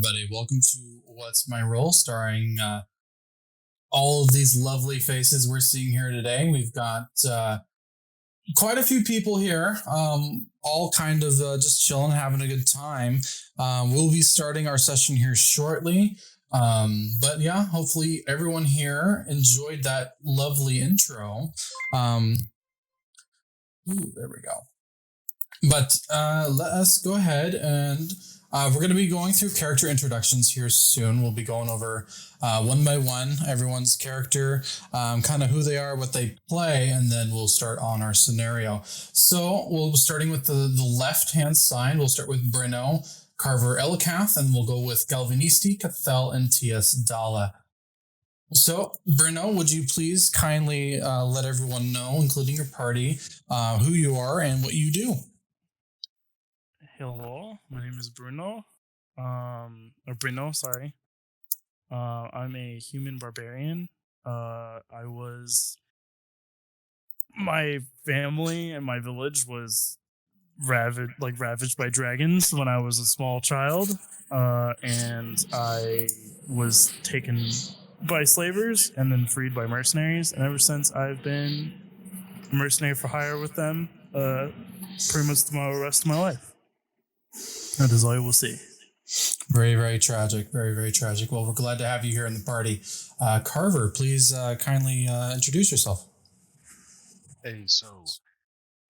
everybody. Welcome to What's My Role, starring all of these lovely faces we're seeing here today. We've got quite a few people here, all kind of just chilling, having a good time. We'll be starting our session here shortly. But yeah, hopefully everyone here enjoyed that lovely intro. There we go. But let us go ahead and we're going to be going through character introductions here soon. We'll be going over one by one everyone's character, kind of who they are, what they play, and then we'll start on our scenario. So we'll be starting with the left-hand side. We'll start with Brino, Carver, Elkath, and we'll go with Galvanisti, Cathel, and T.S. Dalla. So, Brino, would you please kindly let everyone know, including your party, who you are and what you do? Hello, my name is Bruno. Or Bruno, sorry. I'm a human barbarian. My family and my village was ravaged by dragons when I was a small child. And I was taken by slavers and then freed by mercenaries. And ever since I've been a mercenary for hire with them, pretty much the rest of my life. That is all I will say. Very, very tragic. Very, very tragic. Well, we're glad to have you here in the party. Carver, please kindly introduce yourself. Hey, so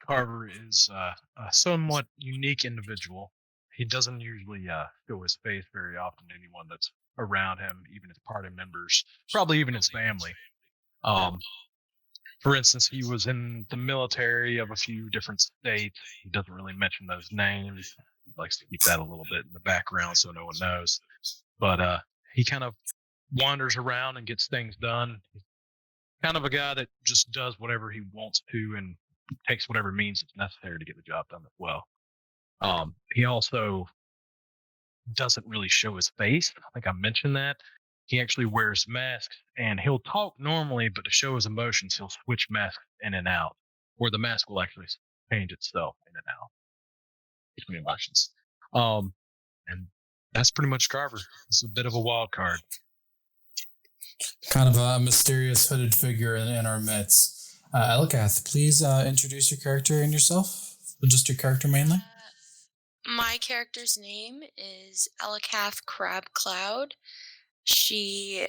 Carver is a somewhat unique individual. He doesn't usually show his face very often to anyone that's around him, even his party members, probably even his family. For instance, he was in the military of a few different states. He doesn't really mention those names. He likes to keep that a little bit in the background so no one knows. But he kind of wanders around and gets things done. He's kind of a guy that just does whatever he wants to and takes whatever means it's necessary to get the job done as well. He also doesn't really show his face. I think I mentioned that. He actually wears masks, and he'll talk normally, but to show his emotions, he'll switch masks in and out, or the mask will actually change itself in and out between emotions. And that's pretty much Carver. He's a bit of a wild card. Kind of a mysterious hooded figure in our midst. Elkath, please introduce your character and yourself. Just your character mainly. My character's name is Elkath Crab Cloud. She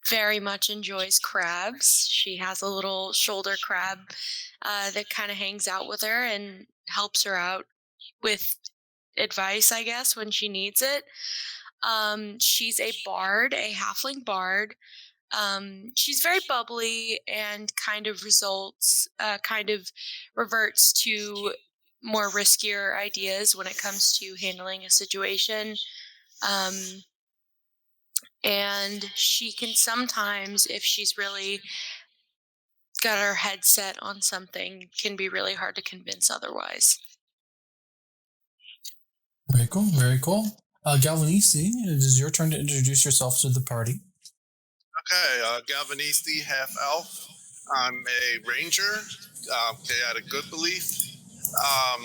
very much enjoys crabs. She has a little shoulder crab that kind of hangs out with her and helps her out with advice, I guess, when she needs it. She's a bard, a halfling bard. She's very bubbly and kind of reverts to more riskier ideas when it comes to handling a situation. And she can sometimes, if she's really got her head set on something, can be really hard to convince otherwise. Very cool, very cool. Galvanisti, it is your turn to introduce yourself to the party. Okay, Galvanisti, half elf. I'm a ranger, chaotic good belief. I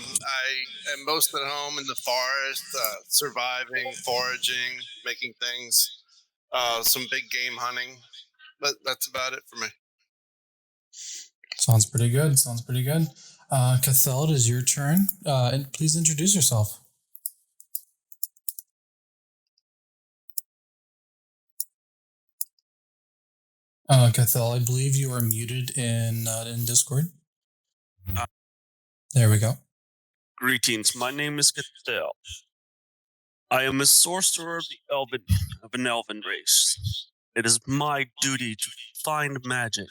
am most at home in the forest, surviving, foraging, making things, some big game hunting, but that's about it for me. Sounds pretty good. Cathel, it is your turn. And please introduce yourself. Cathel, I believe you are muted in Discord. There we go. Greetings, my name is Cathel. I am a sorcerer of an elven race. It is my duty to find magic,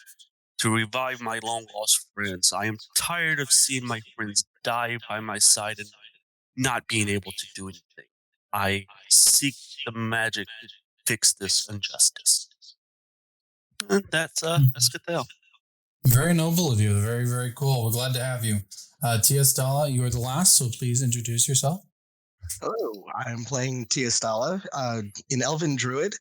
to revive my long-lost friends. I am tired of seeing my friends die by my side and not being able to do anything. I seek the magic to fix this injustice. And that's Cathel. Very noble of you. Very, very cool. We're glad to have you. T.S. Dalla, you are the last, so please introduce yourself. Hello, I'm playing T.S. Dalla, an elven druid.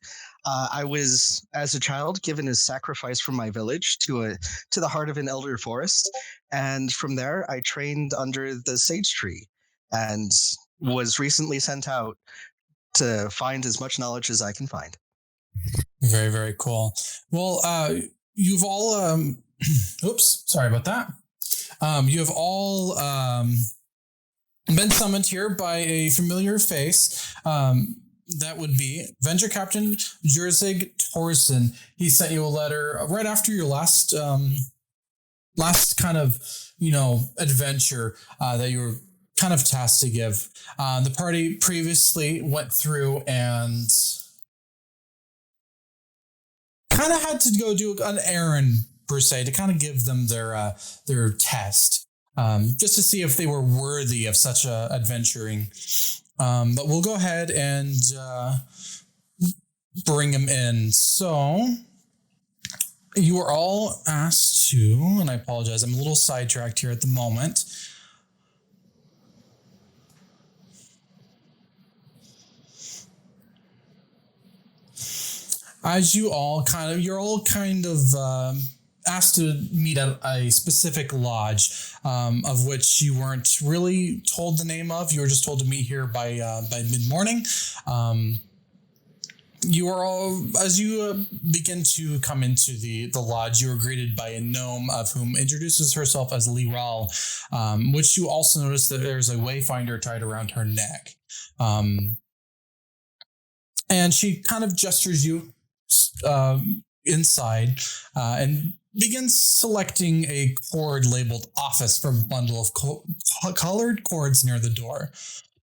I was, as a child, given as sacrifice from my village to the heart of an elder forest, and from there I trained under the sage tree, and was recently sent out to find as much knowledge as I can find. Very, very cool. Well, you've all, oops, sorry about that. You have all been summoned here by a familiar face. That would be Venture Captain Jurzig Torsen. He sent you a letter right after your last kind of, adventure that you were kind of tasked to give. The party previously went through and kind of had to go do an errand per se to kind of give them their test, just to see if they were worthy of such a adventuring. But we'll go ahead and bring them in. So you are all asked to, and I apologize, I'm a little sidetracked here at the moment. As you're all kind of asked to meet at a specific lodge, of which you weren't really told the name of. You were just told to meet here by mid-morning. You are all, as you begin to come into the lodge, you are greeted by a gnome of whom introduces herself as Liral, which you also notice that there's a wayfinder tied around her neck. And she kind of gestures you inside and begins selecting a cord labeled office from a bundle of colored cords near the door,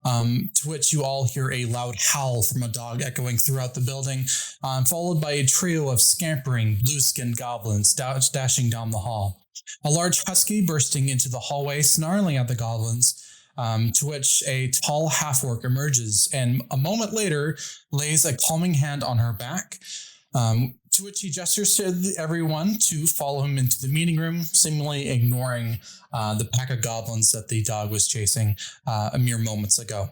to which you all hear a loud howl from a dog echoing throughout the building, followed by a trio of scampering blue-skinned goblins dashing down the hall. A large husky bursting into the hallway, snarling at the goblins, to which a tall half-orc emerges and a moment later lays a calming hand on her back, to which he gestures to everyone to follow him into the meeting room, seemingly ignoring the pack of goblins that the dog was chasing a mere moments ago.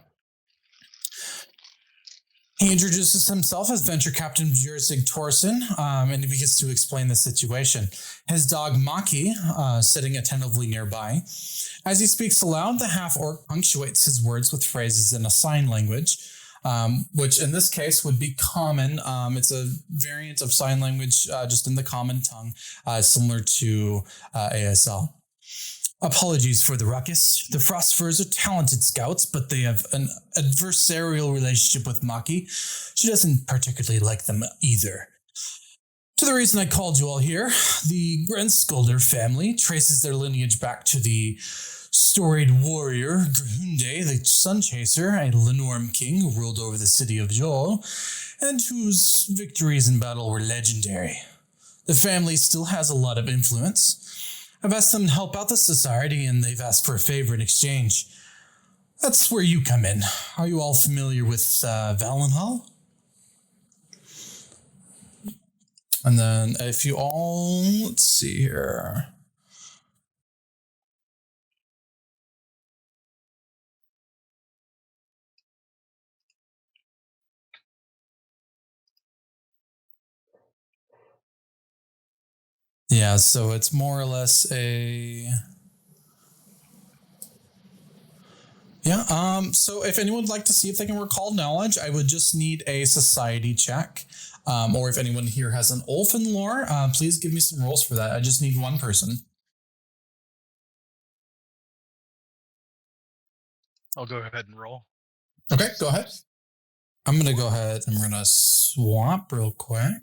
He introduces himself as Venture Captain Jurzig Torsen, and he begins to explain the situation. His dog Maki, sitting attentively nearby. As he speaks aloud, the half-orc punctuates his words with phrases in a sign language, which in this case would be common. It's a variant of sign language just in the common tongue, similar to ASL. Apologies for the ruckus. The Frostfurs are talented scouts, but they have an adversarial relationship with Maki. She doesn't particularly like them either. To the reason I called you all here, the Grenskulder family traces their lineage back to the storied warrior Grahunde, the Sun Chaser, a Lenorm king who ruled over the city of Jol, and whose victories in battle were legendary. The family still has a lot of influence. I've asked them to help out the society, and they've asked for a favor in exchange. That's where you come in. Are you all familiar with Valenhall? And then if you all, let's see here. Yeah, so it's more or less a... Yeah, so if anyone would like to see if they can recall knowledge, I would just need a society check. Or if anyone here has an Olfin lore, please give me some rolls for that. I just need one person. I'll go ahead and roll. Okay, go ahead. I'm going to go ahead and we're going to swap real quick.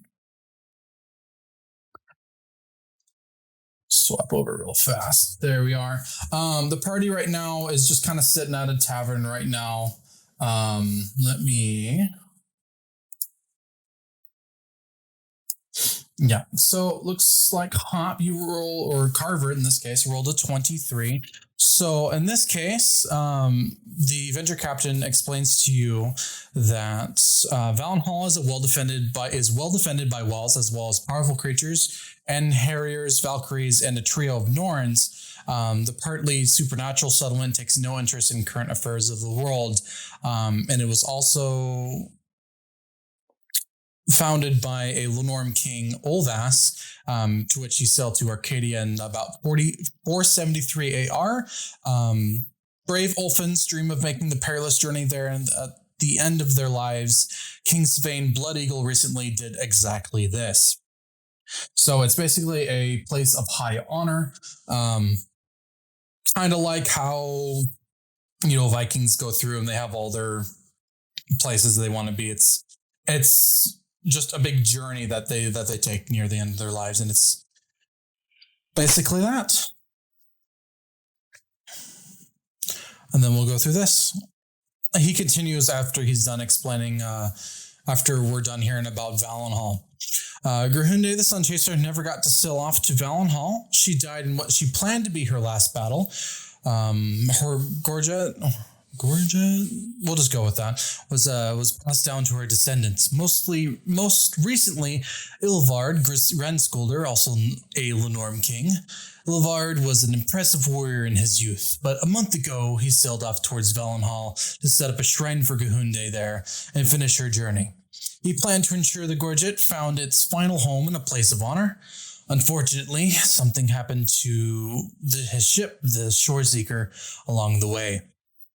Swap over real fast. There we are. The party right now is just kind of sitting at a tavern right now. Let me... Yeah, so looks like Hop, you roll, or Carver in this case, rolled a 23. So in this case, the Venture Captain explains to you that Valenhall is well defended by walls as well as powerful creatures, and Harriers, Valkyries, and a trio of Norns. The partly supernatural settlement takes no interest in current affairs of the world, and it was also founded by a Lenorm king, Olvas, to which he sailed to Arcadia in about 473 AR. Brave Ulfins dream of making the perilous journey there, and the end of their lives, King's Vein Blood Eagle recently did exactly this. So it's basically a place of high honor, kind of like how Vikings go through and they have all their places they want to be. It's just a big journey that they take near the end of their lives, and it's basically that. And then we'll go through this. He continues after he's done explaining, after we're done hearing about Valenhall. Grahunde, the Sun Chaser, never got to sail off to Valenhall. She died in what she planned to be her last battle. Her Gorget, we'll just go with that, was passed down to her descendants. Most recently, Ilvard Grenskolder, also a Lenorm king. Ilvard was an impressive warrior in his youth, but a month ago he sailed off towards Valenhall to set up a shrine for Grahunde there and finish her journey. He planned to ensure the Gorget found its final home in a place of honor. Unfortunately, something happened to his ship, the Shoreseeker, along the way.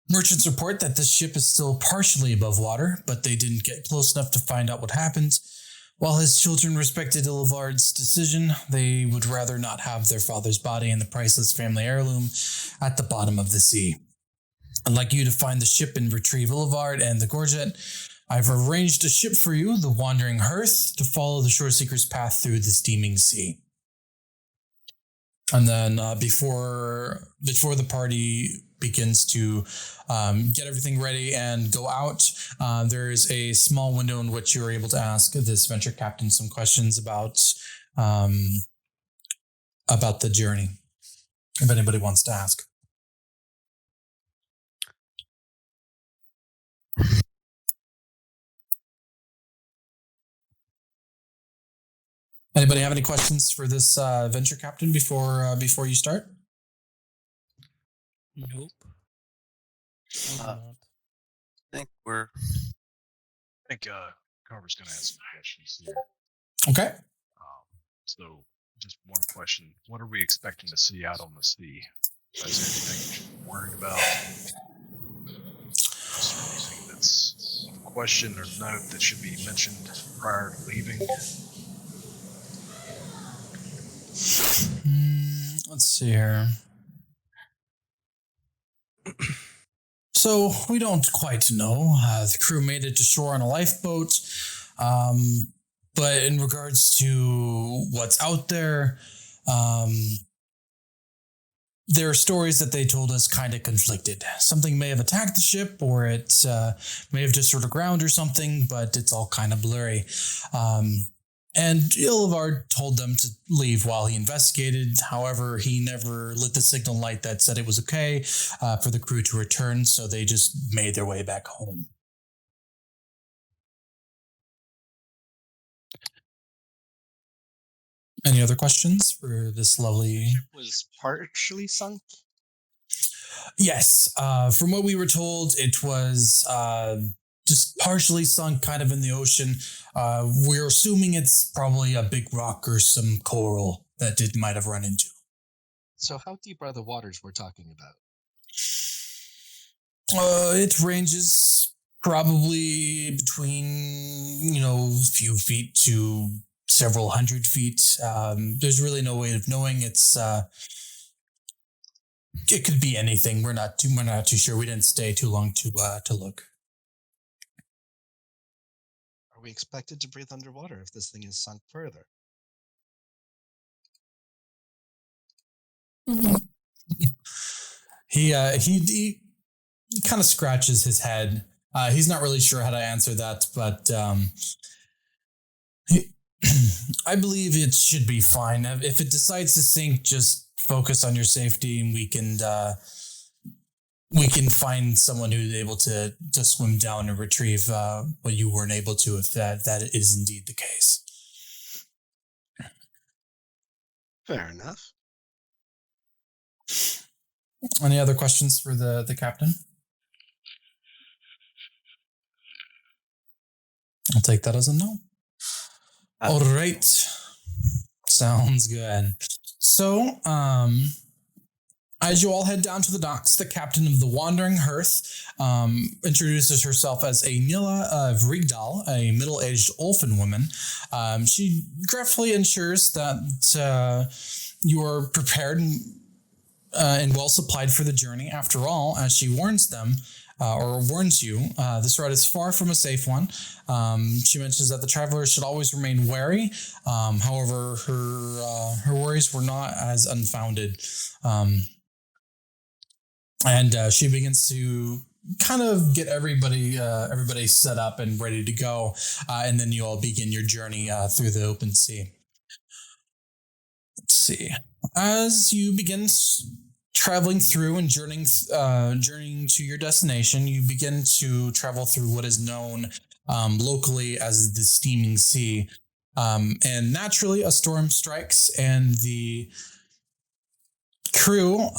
Merchants report that this ship is still partially above water, but they didn't get close enough to find out what happened. While his children respected Ilvard's decision, they would rather not have their father's body and the priceless family heirloom at the bottom of the sea. I'd like you to find the ship and retrieve Ilvard and the Gorget. I've arranged a ship for you, the Wandering Hearth, to follow the Shoreseeker's path through the steaming sea. And then before the party begins to get everything ready and go out, there is a small window in which you're able to ask this venture captain some questions about the journey, if anybody wants to ask. Anybody have any questions for this venture captain before you start? Nope. I think I think Carver's going to ask some questions here. Okay. So, just one question: what are we expecting to see out on the sea? Is there anything we should be worried about? Is there anything that's a question or note that should be mentioned prior to leaving? Let's see here. So we don't quite know. The crew made it to shore on a lifeboat. But in regards to what's out there, there are stories that they told us kind of conflicted. Something may have attacked the ship, or it may have just sort of ground or something, but it's all kind of blurry. And Ilvard told them to leave while he investigated. However, he never lit the signal light that said it was okay for the crew to return, so they just made their way back home. Any other questions for this lovely... Ship was partially sunk? Yes. From what we were told, it was just partially sunk kind of in the ocean. We're assuming it's probably a big rock or some coral that it might have run into. So how deep are the waters we're talking about? It ranges probably between, a few feet to several hundred feet. There's really no way of knowing. It could be anything. We're not too sure. We didn't stay too long to look. Are we expected to breathe underwater if this thing is sunk further? He kind of scratches his head. He's not really sure how to answer that, but I believe it should be fine. If it decides to sink, just focus on your safety, and we can find someone who's able to swim down and retrieve what you weren't able to, if that is indeed the case. Fair enough. Any other questions for the captain? I'll take that as a no. All right. Sounds good. So, As you all head down to the docks, the captain of the Wandering Hearth introduces herself as a Nila Vrigdal, a middle-aged Olfin woman. She gruffly ensures that you are prepared and well supplied for the journey. After all, as she warns them, or warns you, this route is far from a safe one. She mentions that the travelers should always remain wary. However, her worries were not as unfounded. And she begins to kind of get everybody set up and ready to go. And then you all begin your journey through the open sea. Let's see. As you begin traveling through and journeying to your destination, you begin to travel through what is known locally as the Steaming Sea. And naturally, a storm strikes, and the crew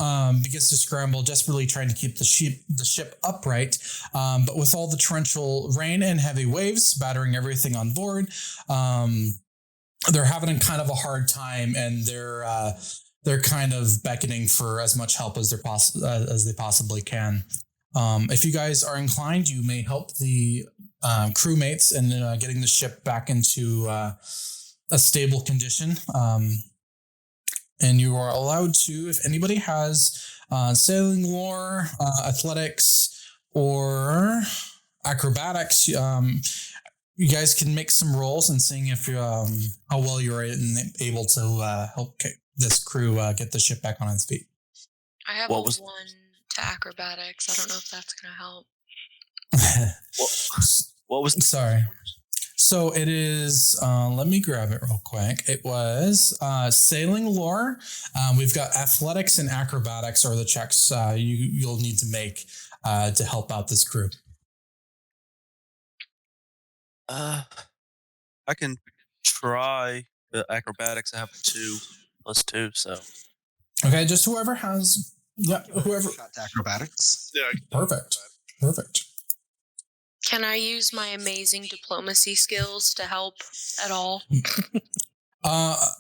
begins to scramble, desperately trying to keep the ship upright. But with all the torrential rain and heavy waves battering everything on board, they're having kind of a hard time, and they're kind of beckoning for as much help as they possibly can. If you guys are inclined, you may help the crewmates in getting the ship back into a stable condition. And you are allowed to, if anybody has sailing lore, athletics, or acrobatics, you guys can make some rolls and seeing if how well you're able to help this crew get the ship back on its feet. I have What a was- 1 to acrobatics. I don't know if that's going to help. What was the Sorry. So it is, let me grab it real quick. It was sailing lore. We've got athletics and acrobatics are the checks you'll need to make to help out this crew. I can try the acrobatics. I have 2 plus 2, so Okay, just whoever has, whoever. Shot to acrobatics. Yeah. Perfect. Can I use my amazing diplomacy skills to help at all?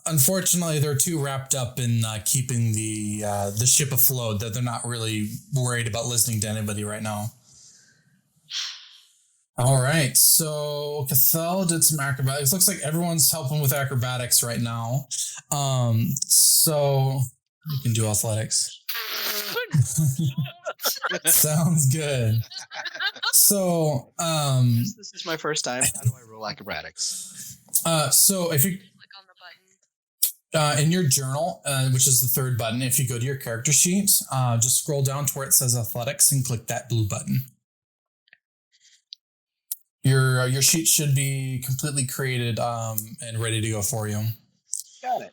Unfortunately, they're too wrapped up in keeping the ship afloat that they're not really worried about listening to anybody right now. All right, so Cathal did some acrobatics. Looks like everyone's helping with acrobatics right now. So you can do athletics. Sounds good. So, This is my first time. How do I roll acrobatics? so if you Click on the button. in your journal, which is the third button, if you go to your character sheet, just scroll down to where it says athletics and click that blue button. Your sheet should be completely created and ready to go for you. Got it.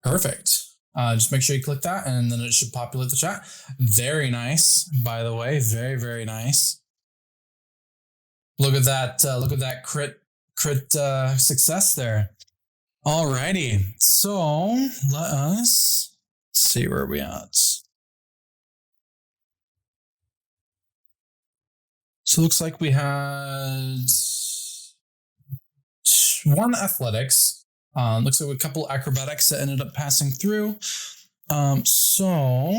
Perfect. Just make sure you click that, and then it should populate the chat. Very nice, by the way. Very, very nice. Look at that! Look at that crit success there. Alrighty, so let us see where we at. So it looks like we had 1 athletics. Looks like a couple acrobatics that ended up passing through. So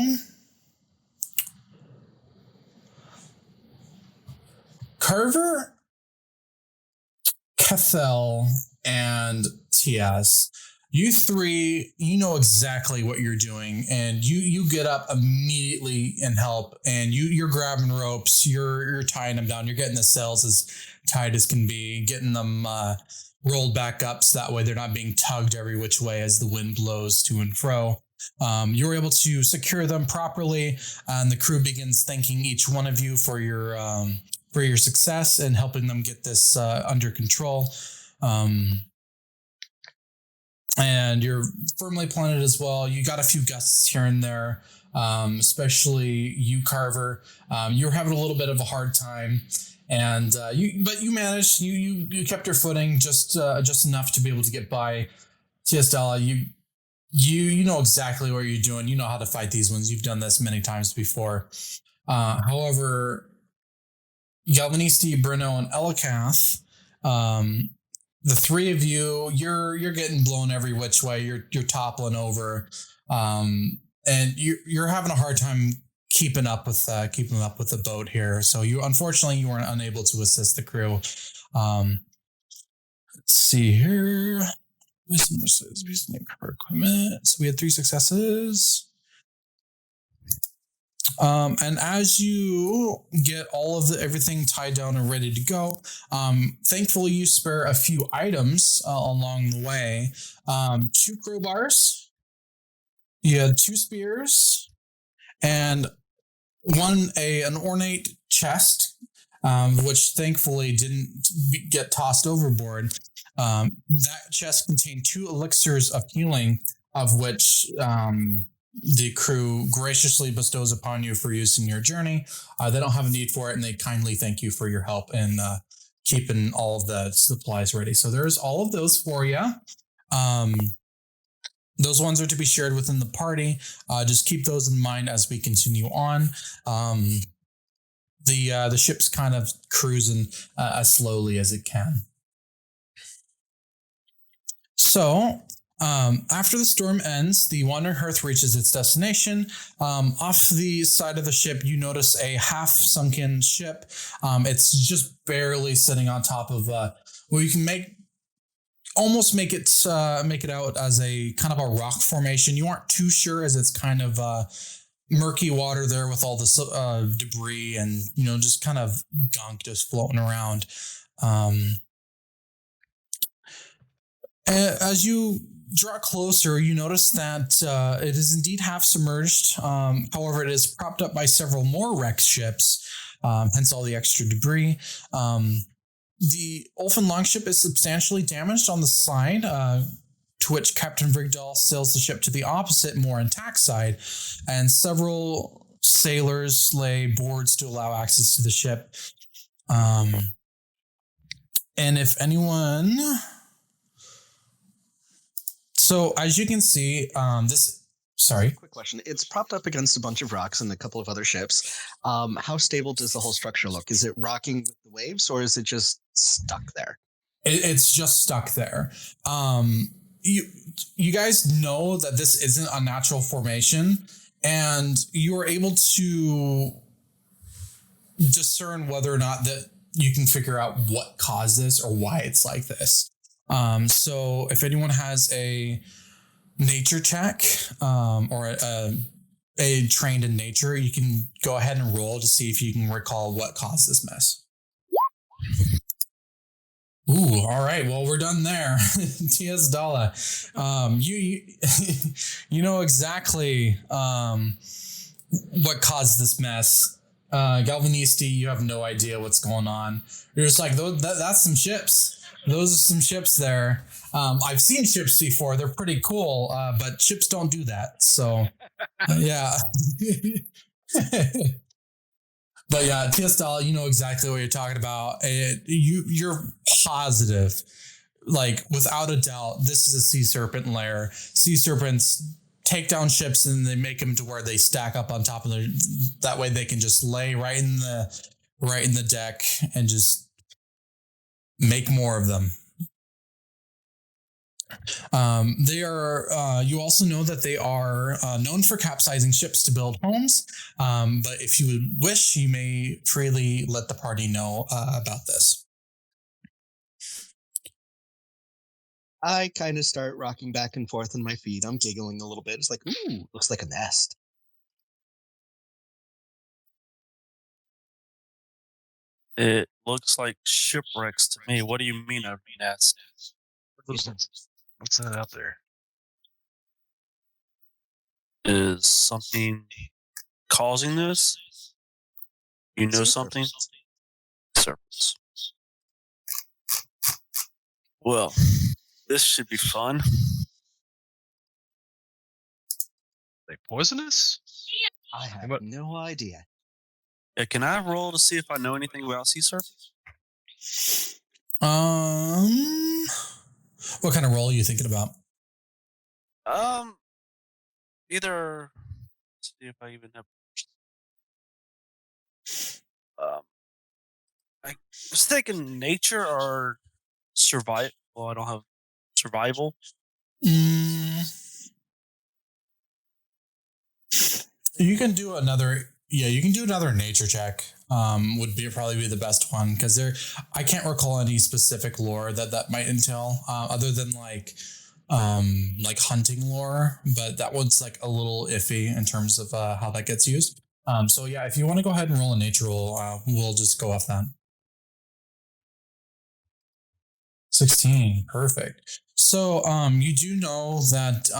Carver, Cathal, and TS, you 3, you know exactly what you're doing, and you get up immediately and help, and you're grabbing ropes, you're tying them down, you're getting the sails as tight as can be, getting them rolled back up so that way they're not being tugged every which way as the wind blows to and fro. You're able to secure them properly, and the crew begins thanking each one of you for your success and helping them get this under control. And you're firmly planted as well. You got a few gusts here and there, especially you, Carver. You're having a little bit of a hard time, and you managed. You kept your footing just enough to be able to get by. Tiestella, you know exactly what you're doing. You know how to fight these ones. You've done this many times before. However, Galvanisti, Bruno, and Elikath, the 3 of you, you're getting blown every which way. You're toppling over. and you're having a hard time keeping up with the boat here. So you weren't unable to assist the crew. Let's see here. Equipment. So we had 3 successes. And as you get all of everything tied down and ready to go, thankfully you spare a few items along the way. 2 crowbars, you had 2 spears, and an ornate chest, which thankfully didn't get tossed overboard. That chest contained 2 elixirs of healing, of which the crew graciously bestows upon you for use in your journey. They don't have a need for it, and they kindly thank you for your help in keeping all of the supplies ready. So there's all of those for you. Those ones are to be shared within the party. Just keep those in mind as we continue on. The ship's kind of cruising as slowly as it can. So, after the storm ends, the Wandering Hearth reaches its destination. Off the side of the ship, you notice a half-sunken ship. It's just barely sitting on top of where you can make it out as a kind of a rock formation. You aren't too sure, as it's kind of murky water there with all this debris and just kind of gunk just floating around. As you draw closer, you notice that it is indeed half submerged. However, it is propped up by several more wrecked ships, hence all the extra debris. The Ulfin longship is substantially damaged on the side, to which Captain Vrigdal sails the ship to the opposite, more intact side, and several sailors lay boards to allow access to the ship. And if anyone... So as you can see, Sorry. Quick question. It's propped up against a bunch of rocks and a couple of other ships. How stable does the whole structure look? Is it rocking with the waves, or is it just stuck there? It's just stuck there. You guys know that this isn't a natural formation, and you are able to discern whether or not that you can figure out what caused this or why it's like this. So if anyone has a nature check or a trained in nature, you can go ahead and roll to see if you can recall what caused this mess. Ooh, all right. Well, we're done there. T.S. Dalla, you know exactly what caused this mess. Galvanisti, you have no idea what's going on. You're just like, that's some ships. Those are some ships there. I've seen ships before. They're pretty cool, but ships don't do that. So, yeah. But yeah, Tiestal, you know exactly what you're talking about. You're positive, like without a doubt, this is a sea serpent lair. Sea serpents take down ships and they make them to where they stack up on top of that way they can just lay right in the deck and just make more of them. They are. You also know that they are known for capsizing ships to build homes. But if you would wish, you may freely let the party know about this. I kind of start rocking back and forth on my feet. I'm giggling a little bit. It's like, ooh, looks like a nest. It looks like shipwrecks to me. What do you mean a nest? What's that out there? Is something causing this? You know something? Serpents. Well, this should be fun. They poisonous? I have no idea. Yeah, can I roll to see if I know anything about sea serpents? What kind of role are you thinking about? Either. Let's see if I even have. I was thinking nature or survival. Well, I don't have survival. You can do another. Yeah, you can do another nature check. Would be probably be the best one because I can't recall any specific lore that might entail, other than like hunting lore, but that one's like a little iffy in terms of how that gets used. So yeah, if you want to go ahead and roll a nature roll, we'll just go off that. 16, perfect. So you do know that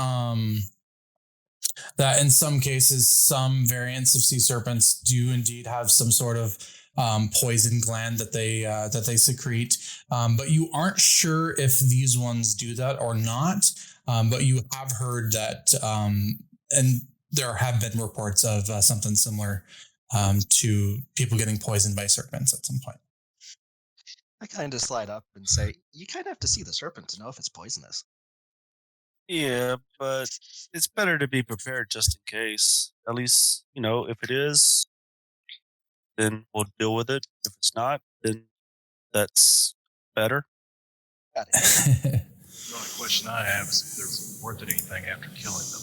in some cases, some variants of sea serpents do indeed have some sort of poison gland that they secrete, but you aren't sure if these ones do that or not. But you have heard that, and there have been reports of something similar to people getting poisoned by serpents at some point. I kind of slide up and say, "You kind of have to see the serpent to know if it's poisonous." Yeah, but it's better to be prepared just in case. At least, if it is, then we'll deal with it. If it's not, then that's better. Got it. The only question I have is if they're worth it anything after killing them.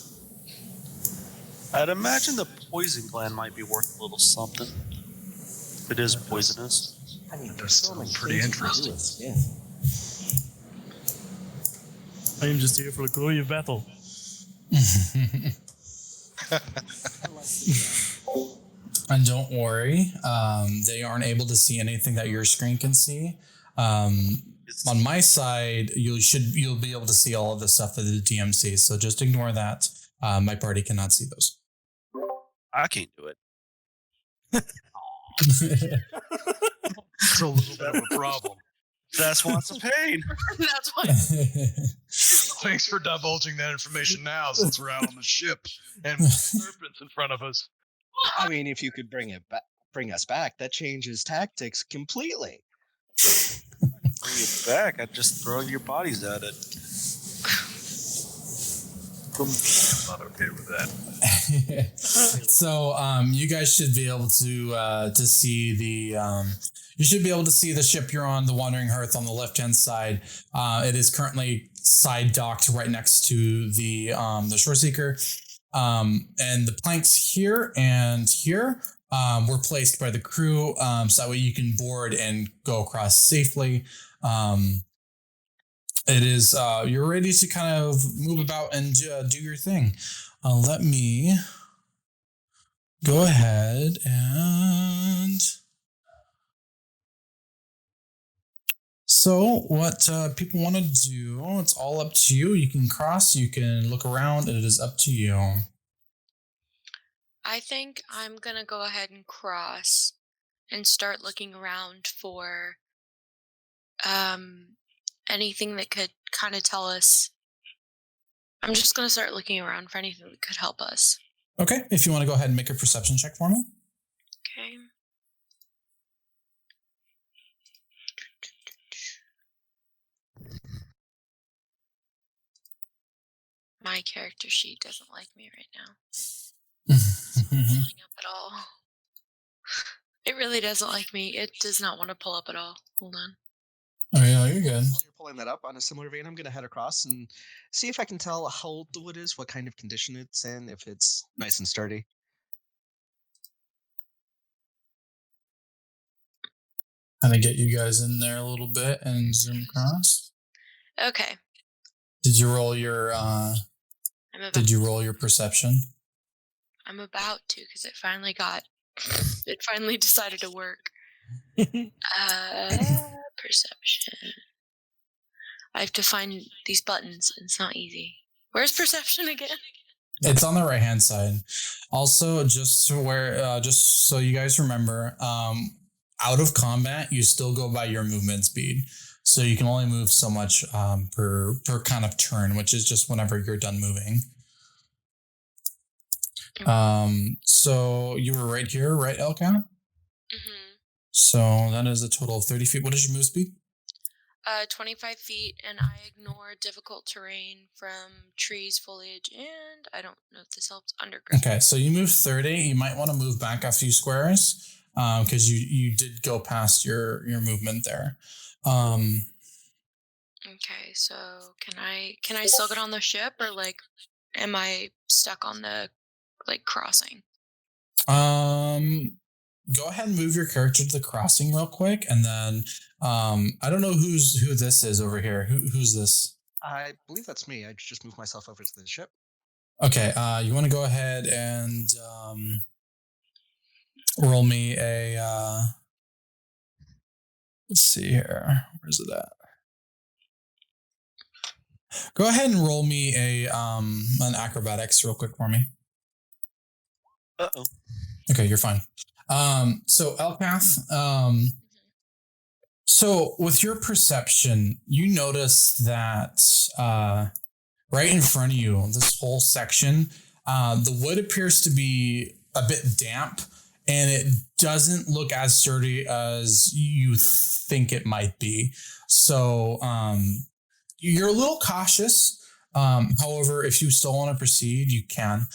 I'd imagine the poison gland might be worth a little something. If it is poisonous. I mean, That there's so sounds many pretty things you can do interesting. with skin. I am just here for the glory of battle. And don't worry, they aren't able to see anything that your screen can see. On my side, you'll be able to see all of the stuff that the DM sees. So just ignore that. My party cannot see those. I can't do it. It's a little bit of a problem. That's why it's a pain. That's why. Thanks for divulging that information now, since we're out on the ship and with serpents in front of us. I mean, if you could bring us back, that changes tactics completely. Bring it back. I'd just throw your bodies at it. I'm not okay with that. So you guys should be able to see the you should be able to see the ship you're on, the Wandering Hearth, on the left hand side. It is currently side docked right next to the Shore Seeker, and the planks here and here were placed by the crew, so that way you can board and go across safely. It is you're ready to kind of move about and do your thing. Let me go ahead and so what people want to do, it's all up to you. You can cross, you can look around, it is up to you. I think I'm gonna go ahead and cross and start looking around for anything that could kind of tell us. I'm just gonna start looking around for anything that could help us. Okay, if you want to go ahead and make a perception check for me. Okay. My character sheet doesn't like me right now. It's not pulling up at all. It really doesn't like me. It does not want to pull up at all. Hold on. Oh yeah, you're good. While you're pulling that up, on a similar vein, I'm going to head across and see if I can tell how old the wood is, what kind of condition it's in, if it's nice and sturdy. Kind of get you guys in there a little bit and zoom across. Okay. Did you roll your Did you roll your perception? I'm about to because it finally decided to work. Perception. I have to find these buttons. It's not easy. Where's perception again? It's on the right hand side. Also, just so you guys remember, out of combat, you still go by your movement speed. So you can only move so much per kind of turn, which is just whenever you're done moving. So you were right here, right, Elka? Mm-hmm. So that is a total of 30 feet. What is your move speed? 25 feet, and I ignore difficult terrain from trees, foliage, and I don't know if this helps, underground. Okay, so you move 30. You might want to move back a few squares because you did go past your movement there. Okay, so can I still get on the ship, or am I stuck on the crossing? Go ahead and move your character to the crossing real quick, and then I don't know who this is over here. Who's this? I believe that's me. I just moved myself over to the ship. Okay, you want to go ahead and roll me a. Let's see here. Where's it at? Go ahead and roll me a an acrobatics real quick for me. Uh-oh. Okay, you're fine. So Elkath, so with your perception, you notice that right in front of you, this whole section, the wood appears to be a bit damp, and it doesn't look as sturdy as you think it might be. So you're a little cautious. However, if you still want to proceed, you can.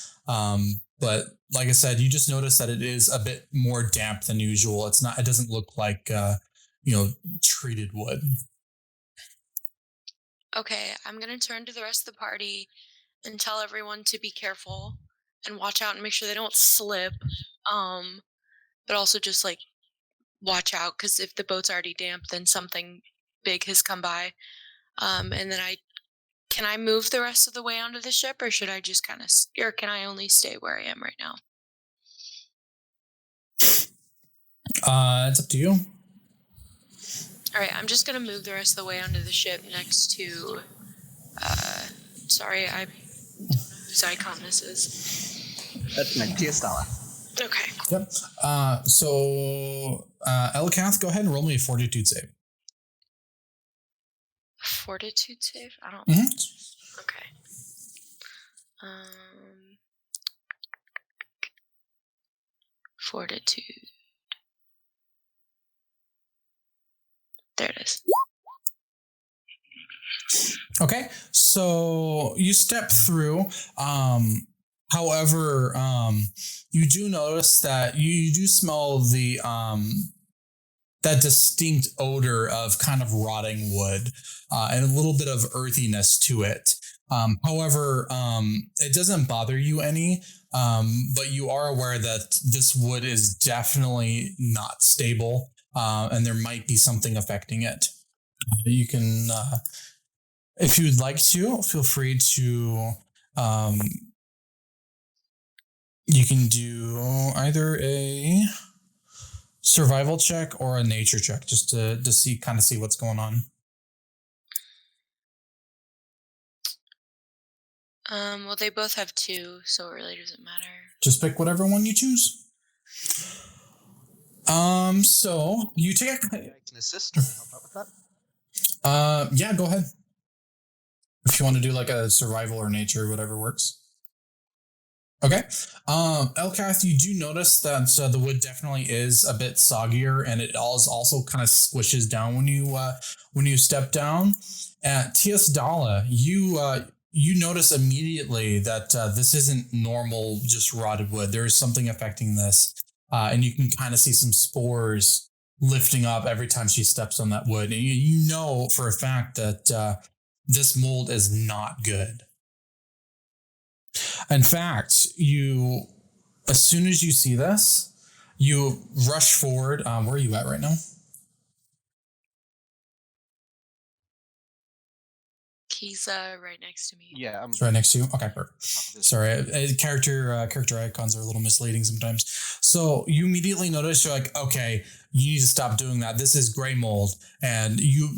But like I said, you just notice that it is a bit more damp than usual. It doesn't look like treated wood. Okay, I'm gonna turn to the rest of the party and tell everyone to be careful and watch out and make sure they don't slip. But also just like watch out, because if the boat's already damp, then something big has come by. And then can I move the rest of the way onto the ship, or should I just or can I only stay where I am right now? It's up to you. All right, I'm just gonna move the rest of the way onto the ship next to. Sorry, I don't know whose icon this is. That's my Tia Stala. Okay. Yep. So Elkath, go ahead and roll me a fortitude save. Fortitude save? I don't. Mm-hmm. Okay. Fortitude. There it is. Okay, so you step through. However, you do notice that you do smell the that distinct odor of kind of rotting wood and a little bit of earthiness to it. However, it doesn't bother you any, but you are aware that this wood is definitely not stable, and there might be something affecting it. You can, if you would like to, feel free to. You can do either a survival check or a nature check, just to see what's going on. Well, they both have 2, so it really doesn't matter. Just pick whatever one you choose. So you take. I can assist or help out with that. Yeah, go ahead. If you want to do like a survival or nature, whatever works. Okay. Elkath, you do notice that the wood definitely is a bit soggier, and it also kind of squishes down when you step down. At Tiasdala, you notice immediately that this isn't normal, just rotted wood. There is something affecting this, and you can kind of see some spores lifting up every time she steps on that wood. And you know for a fact that this mold is not good. In fact, as soon as you see this, you rush forward. Where are you at right now? He's right next to me. Yeah, I'm It's right next to you. Okay, perfect. Sorry, character icons are a little misleading sometimes. So you immediately notice, you're like, okay, you need to stop doing that. This is gray mold, and you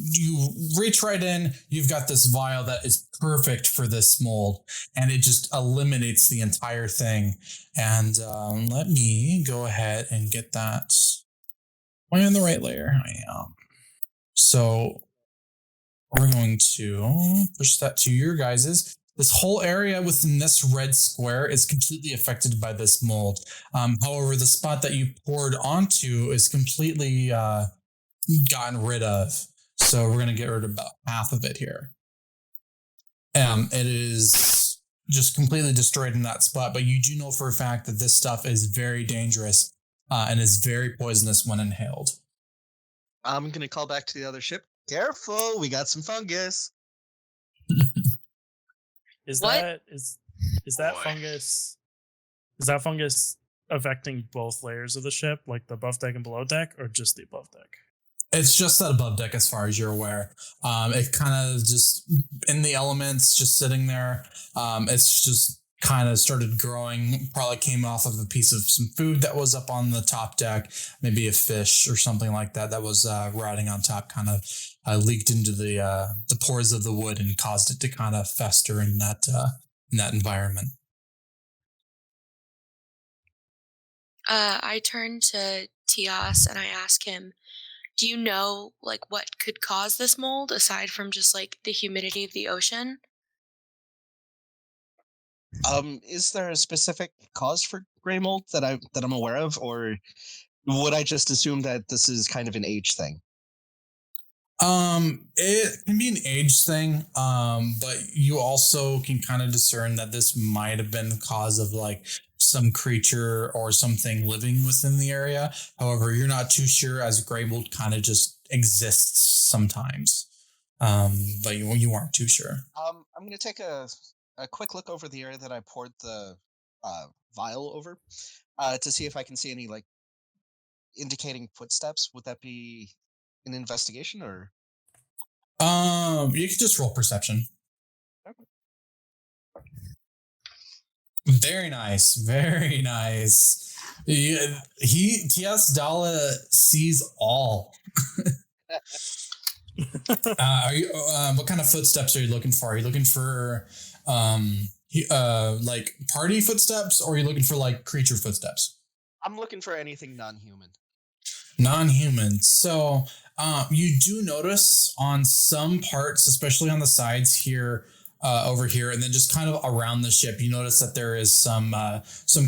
reach right in. You've got this vial that is perfect for this mold, and it just eliminates the entire thing. And let me go ahead and get that. Am I on the right layer? I am. So we're going to push that to your guys's. This whole area within this red square is completely affected by this mold. However, the spot that you poured onto is completely gotten rid of. So we're going to get rid of about half of it here. It is just completely destroyed in that spot. But you do know for a fact that this stuff is very dangerous and is very poisonous when inhaled. going to call back to the other ship. Careful, we got some fungus. Is What? that fungus? Is that fungus affecting both layers of the ship, like the above deck and below deck, or just the above deck? It's just that above deck, as far as you're aware. It kind of just in the elements, just sitting there. It's just kind of started growing. Probably came off of a piece of some food that was up on the top deck, maybe a fish or something like that that was riding on top. Kind of leaked into the pores of the wood and caused it to kind of fester in that environment. I turn to Tias and I ask him, do you know like what could cause this mold aside from just like the humidity of the ocean? Is there a specific cause for gray mold that I'm aware of, or would I just assume that this is kind of an age thing? It can be an age thing, but you also can kind of discern that this might have been the cause of like some creature or something living within the area. However, you're not too sure, as gray mold kind of just exists sometimes. But you aren't too sure. I'm gonna take a quick look over the area that I poured the vial over to see if I can see any like indicating footsteps. Would that be an investigation or? You can just roll perception. Okay. Very nice, very nice. T.S. Dalla sees all. Are you? What kind of footsteps are you looking for? Are you looking for like party footsteps, or are you looking for like creature footsteps? I'm looking for anything non-human. Non-human. So you do notice on some parts, especially on the sides here, over here, and then just kind of around the ship, you notice that there is some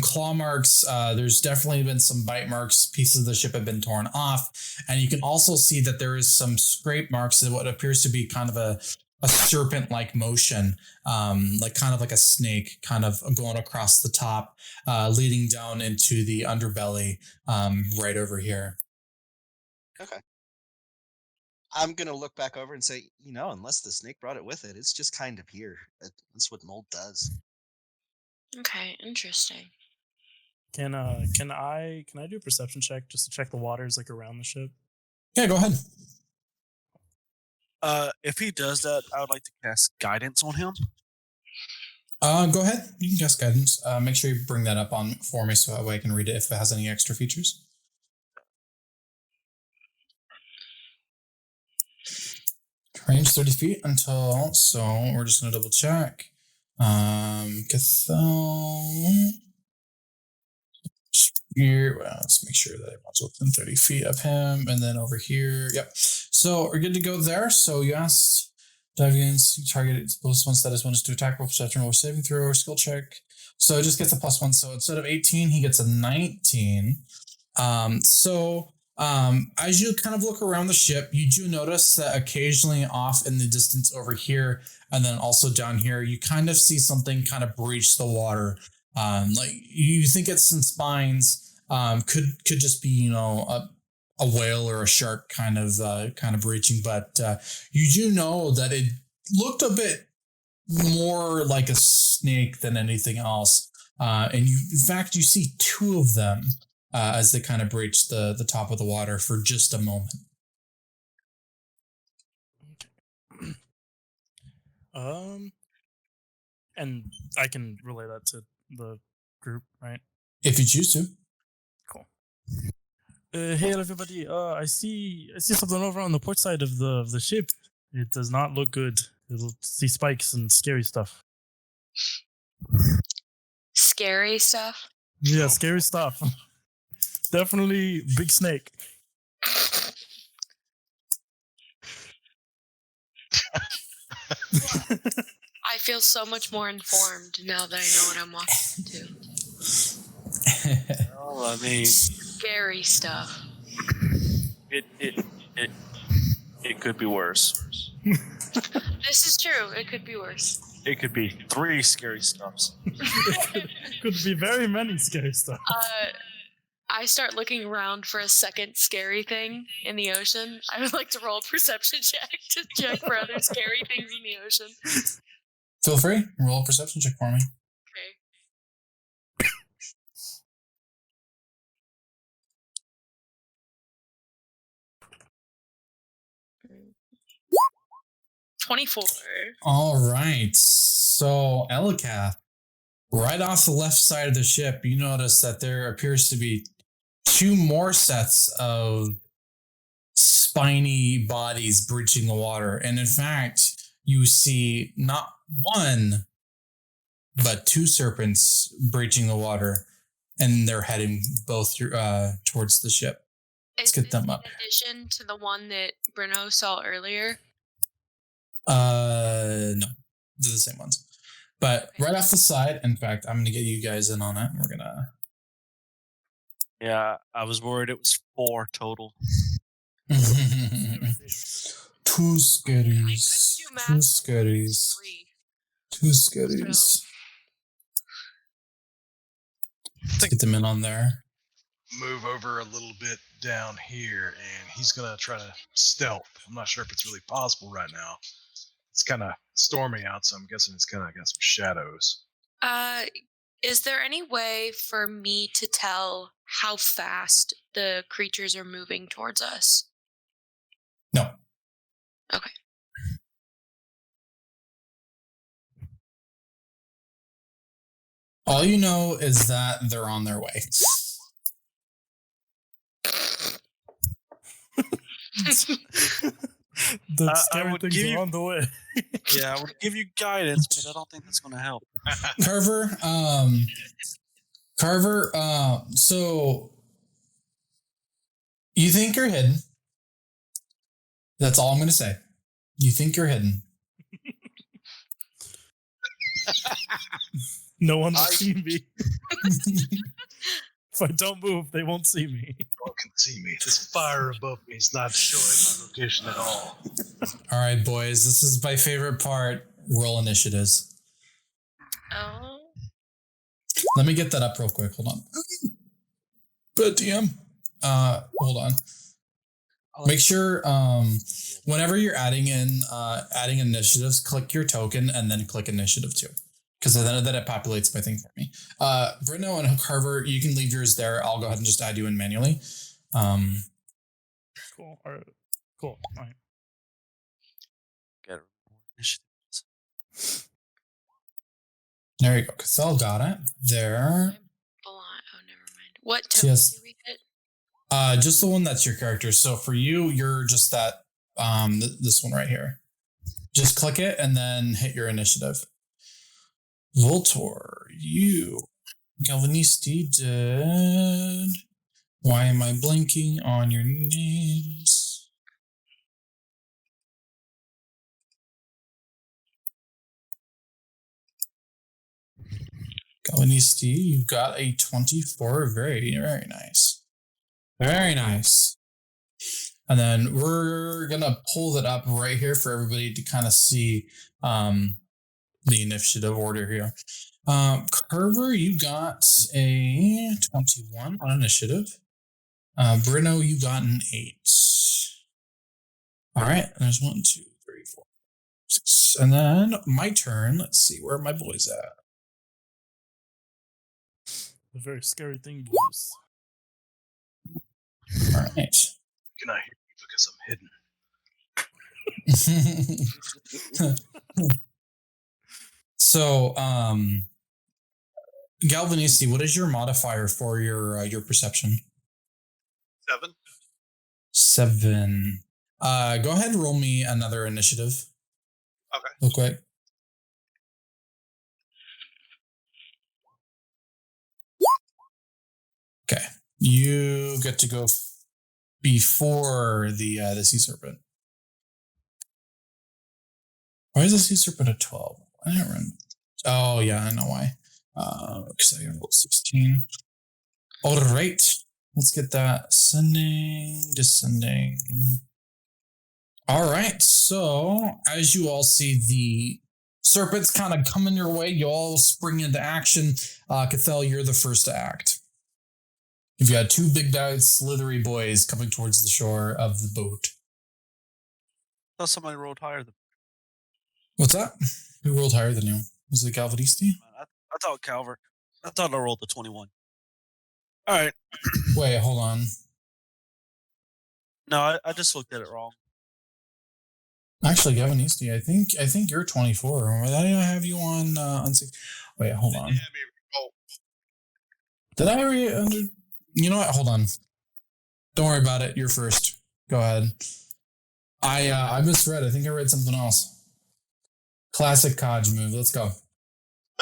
claw marks. There's definitely been some bite marks. Pieces of the ship have been torn off, and you can also see that there is some scrape marks of what appears to be kind of a serpent-like motion, like kind of like a snake, kind of going across the top, leading down into the underbelly, right over here. Okay. I'm gonna look back over and say, unless the snake brought it with it, it's just kind of here. That's what mold does. Okay, interesting. Can I do a perception check just to check the waters like around the ship? Yeah, go ahead. If he does that, I would like to cast guidance on him. Go ahead. You can cast guidance. Make sure you bring that up on for me so that way I can read it if it has any extra features. Range 30 feet until, so we're just going to double check. Cathel. Here, well, let's make sure that everyone's within 30 feet of him. And then over here, yep. So we're good to go there. So you asked Deviants, you target plus one status bonus to attack, roll perception, roll saving throw, or skill check. So it just gets a +1. So instead of 18, he gets a 19. As you kind of look around the ship, you do notice that occasionally off in the distance over here, and then also down here, you kind of see something kind of breach the water. Like you think it's some spines, could just be, a whale or a shark kind of breaching, but you do know that it looked a bit more like a snake than anything else. And in fact, you see two of them as they kind of breach the top of the water for just a moment. And I can relay that to the group, right? If you choose to. Cool. Hey everybody! I see something over on the port side of the ship. It does not look good. It'll see spikes and scary stuff. Scary stuff? Yeah, scary stuff. Definitely big snake. I feel so much more informed now that I know what I'm walking into. Well, I mean, Scary stuff. it could be worse. This is true. It could be worse. It could be 3 scary stuffs. Could be very many scary stuff. I start looking around for a second scary thing in the ocean. I would like to roll a perception check to check for other scary things in the ocean. Feel free. Roll a perception check for me. 24. All right. So, Elikath, right off the left side of the ship, you notice that there appears to be 2 more sets of spiny bodies breaching the water. And in fact, you see not 1, but 2 serpents breaching the water, and they're heading both towards the ship. Let's get them up. In addition to the one that Bruno saw earlier? No, they're the same ones. But right off the side, in fact, I'm going to get you guys in on it. We're going to... Yeah, I was worried it was 4 total. 2 scurries. 2 scurries. 2 scurries. Let's get them in on there. Move over a little bit down here, and he's gonna try to stealth. I'm not sure if it's really possible right now. It's kind of stormy out, so I'm guessing it's kind of got some shadows. Is there any way for me to tell how fast the creatures are moving towards us? No. Okay. All you know is that they're on their way. The I scary would things give are you- on the way. Yeah, I would give you guidance, but I don't think that's going to help. Carver, so you think you're hidden. That's all I'm going to say. You think you're hidden. No one will see me. If I don't move, they won't see me. No one can see me. This fire above me is not showing my location at all. All right, boys. This is my favorite part. Roll initiatives. Oh. Let me get that up real quick. Hold on. But DM. Hold on. Make sure whenever you're adding initiatives, click your token and then click initiative 2. Because then it populates my thing for me. Bruno and Carver, you can leave yours there. I'll go ahead and just add you in manually. Cool. All right. Cool. All right. Get it. There you go. Cathal got it. There. Oh, never mind. What token Yes. did we hit? Just the one that's your character. So for you, you're just that this one right here. Just click it and then hit your initiative. Voltor, you. Galvanisti did. Why am I blinking on your names? Galvanisti, you got a 24. Very, very nice. Very nice. And then we're going to pull that up right here for everybody to kind of see the initiative order here. Carver, you got a 21 on initiative. Bruno, you got an 8. All right. There's 1, 2, 3, 4, 6. And then my turn. Let's see. Where are my boys at? The very scary thing, boys. All right. Can I hear you because I'm hidden? So, Galvanisti, what is your modifier for your perception? 7. 7. Go ahead and roll me another initiative. Okay. Real quick. Okay. You get to go before the sea serpent. Why is the sea serpent a 12? I don't remember. Oh, yeah, I know why. Because I rolled 16. All right. Let's get that ascending, descending. All right. So, as you all see, the serpents kind of coming your way. You all spring into action. Cathal, you're the first to act. You've got 2 big guys, slithery boys coming towards the shore of the boat. I thought somebody rolled higher than What's that? Who rolled higher than you? Was it Galvanisti? I thought Calver. I thought I rolled the 21. All right. Wait, hold on. No, I just looked at it wrong. Actually, Gavin Easty, I think you're 24. Or did I have you on 6? Wait, hold on. Did I already under? You know what? Hold on. Don't worry about it. You're first. Go ahead. I misread. I think I read something else. Classic Kaj move. Let's go.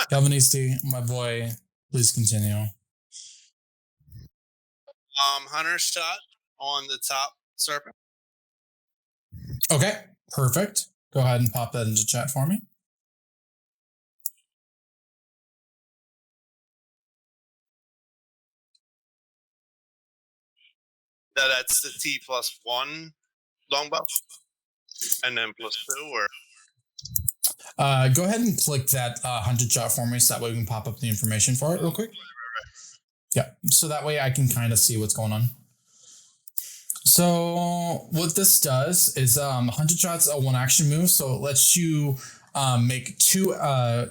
Gavin Easty, my boy. Please continue. Hunter's shot on the top serpent. Okay, perfect. Go ahead and pop that into chat for me. That's the T+1 longbow, and then +2, or go ahead and click that hunted shot for me, so that way we can pop up the information for it real quick. Yeah, so that way I can kind of see what's going on. So what this does is hunted shot's a one action move, so it lets you make two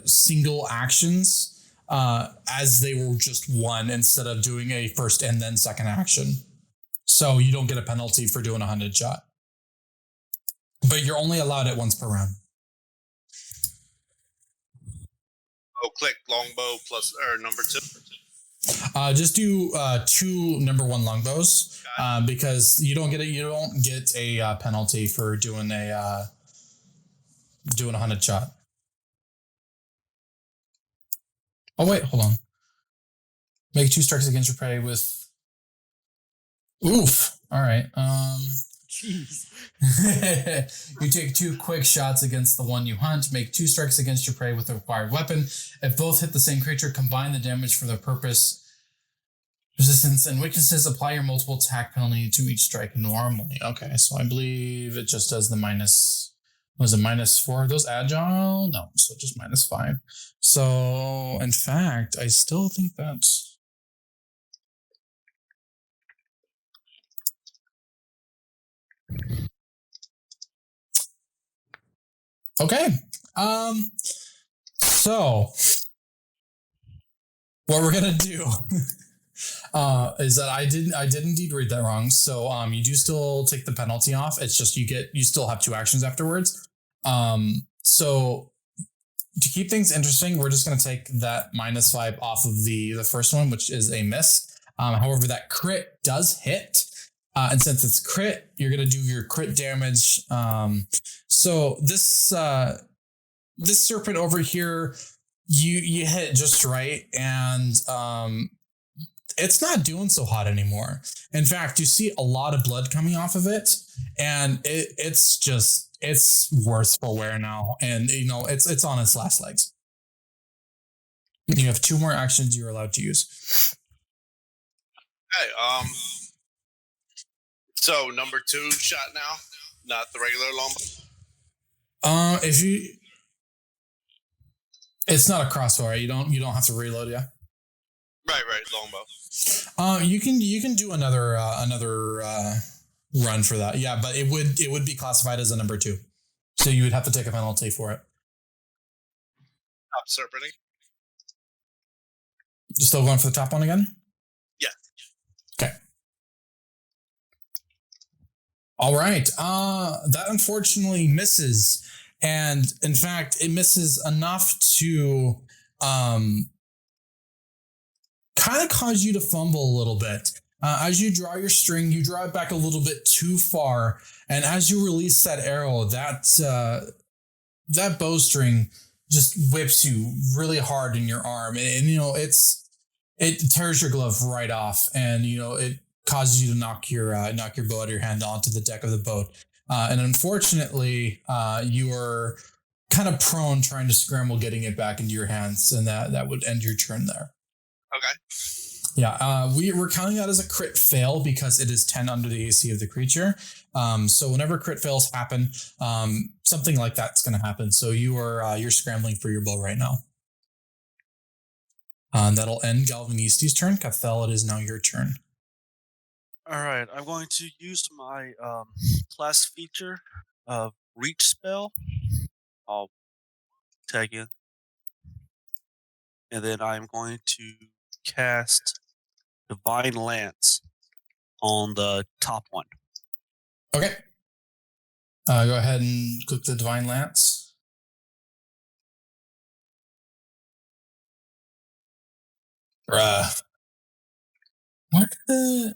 single actions as they were just one instead of doing a first and then second action. So you don't get a penalty for doing a hunted shot. But you're only allowed it once per round. oh, click longbow plus or number 2. Just do 2 number 1 longbows because you don't get a penalty for doing a hunted shot. Oh wait, hold on. Make 2 strikes against your prey with. Oof. All right. Jeez. You take 2 quick shots against the one you hunt. Make 2 strikes against your prey with the required weapon. If both hit the same creature, combine the damage for the purpose. Resistance and weaknesses. Apply your multiple attack penalty to each strike normally. Okay, so I believe it just does the minus. Was it -4? Are those agile? No, so just -5. So in fact, I still think that's. Okay. So what we're gonna do is that I did indeed read that wrong. So you do still take the penalty off. It's just you still have 2 actions afterwards. So to keep things interesting, we're just gonna take that -5 off of the first one, which is a miss. However, that crit does hit. And since it's crit, you're going to do your crit damage. So this serpent over here, you hit just right, and it's not doing so hot anymore. In fact, you see a lot of blood coming off of it, and it's worth for wear now, and it's on its last legs. You have 2 more actions you're allowed to use. Okay. So number 2 shot now, not the regular longbow. It's not a crossbow, right? You don't have to reload, yeah. Right, longbow. You can do another run for that, yeah, but it would be classified as a number 2, so you would have to take a penalty for it. Top serpenting. Still going for the top one again? Yeah. Okay. All right. That unfortunately misses. And in fact, it misses enough to kind of cause you to fumble a little bit. As you draw your string, you draw it back a little bit too far. And as you release that arrow, that bowstring just whips you really hard in your arm. And it tears your glove right off. And, it causes you to knock your bow out of your hand onto the deck of the boat. And unfortunately, you are kind of prone trying to scramble getting it back into your hands, and that would end your turn there. Okay. Yeah, we're counting that as a crit fail because it is 10 under the AC of the creature. So whenever crit fails happen, something like that's going to happen. So you're scrambling for your bow right now. That'll end Galvanisti's turn. Cathel, it is now your turn. All right, I'm going to use my class feature of Reach spell. I'll tag you. And then I'm going to cast Divine Lance on the top one. Okay. Go ahead and click the Divine Lance. Bruh. What the?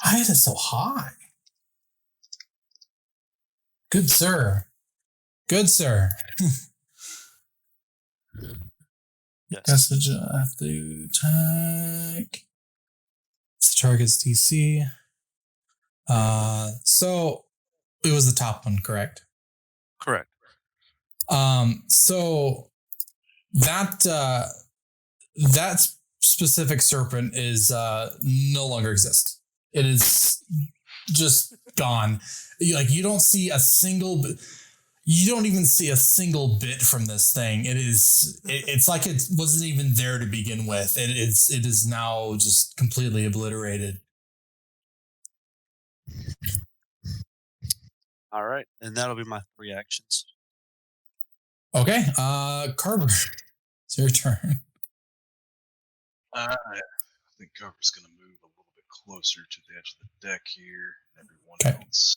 Why is it so high? Good sir. Good sir. Yes. Message after attack. It's the target's DC. So it was the top one, correct? Correct. So that specific serpent is no longer exists. It is just gone. You don't see a single. You don't even see a single bit from this thing. It's like it wasn't even there to begin with. It is now just completely obliterated. All right, and that'll be my 3 actions. Okay, Carver, it's your turn. I think Cover's going to move a little bit closer to the edge of the deck here, and everyone else.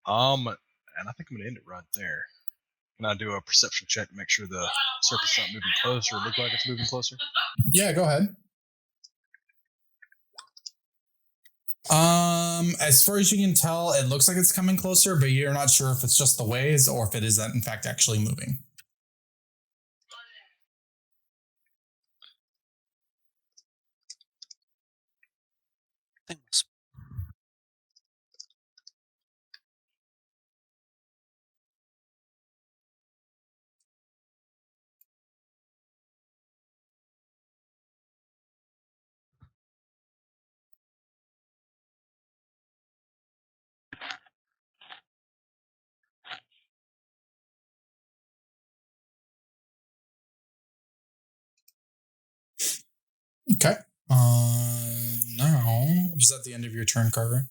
And I think I'm going to end it right there. Can I do a perception check to make sure the serpent's not moving closer or look like it's moving closer? Yeah, go ahead. As far as you can tell, it looks like it's coming closer, but you're not sure if it's just the waves or if it is in fact actually moving. Thanks. Okay. Now, was that the end of your turn, Carver?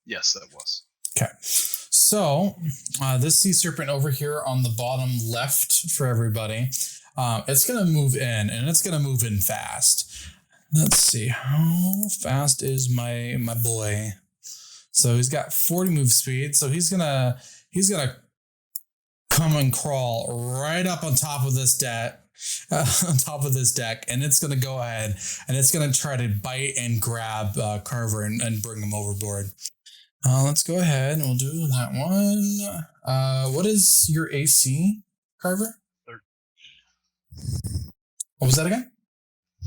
Yes, that was. Okay. So, this sea serpent over here on the bottom left for everybody, it's going to move in, and it's going to move in fast. Let's see. How fast is my boy? So he's got 40 move speed. So he's gonna come and crawl right up on top of this deck. And it's going to go ahead and it's going to try to bite and grab Carver and bring him overboard. Let's go ahead and we'll do that one. What is your AC, Carver? 13. What was that again?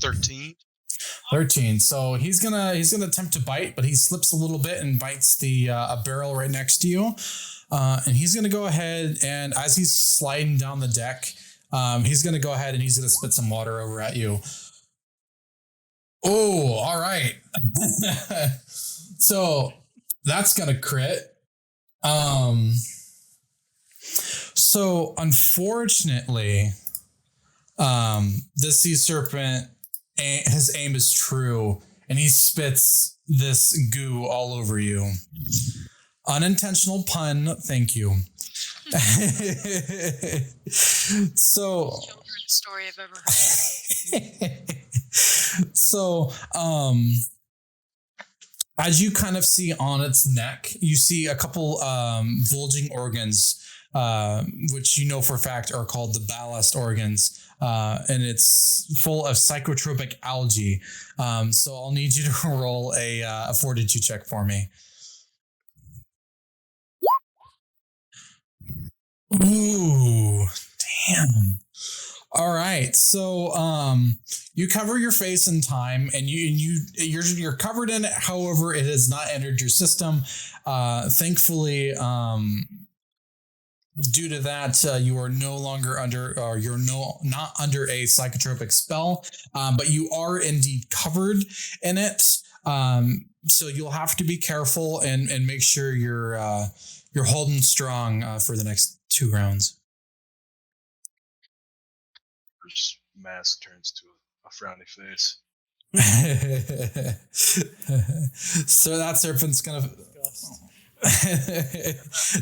13. 13. So he's gonna attempt to bite, but he slips a little bit and bites the a barrel right next to you. And he's gonna go ahead and as he's sliding down the deck, he's gonna go ahead and he's gonna spit some water over at you. Oh, all right. So that's gonna crit. So unfortunately, this sea serpent, his aim is true, and he spits this goo all over you. Unintentional pun, thank you. So, Children's story I've ever heard. So, as you kind of see on its neck, you see a couple bulging organs, which you know for a fact are called the ballast organs. And it's full of psychotropic algae. So I'll need you to roll a fortitude check for me. Ooh, damn. All right. So you cover your face in time and you're covered in it. However, it has not entered your system. Thankfully, due to that, you are no longer under, or not under a psychotropic spell, but you are indeed covered in it. So you'll have to be careful and make sure you're holding strong for the next 2 rounds. His mask turns to a frowny face. So that serpent's gonna.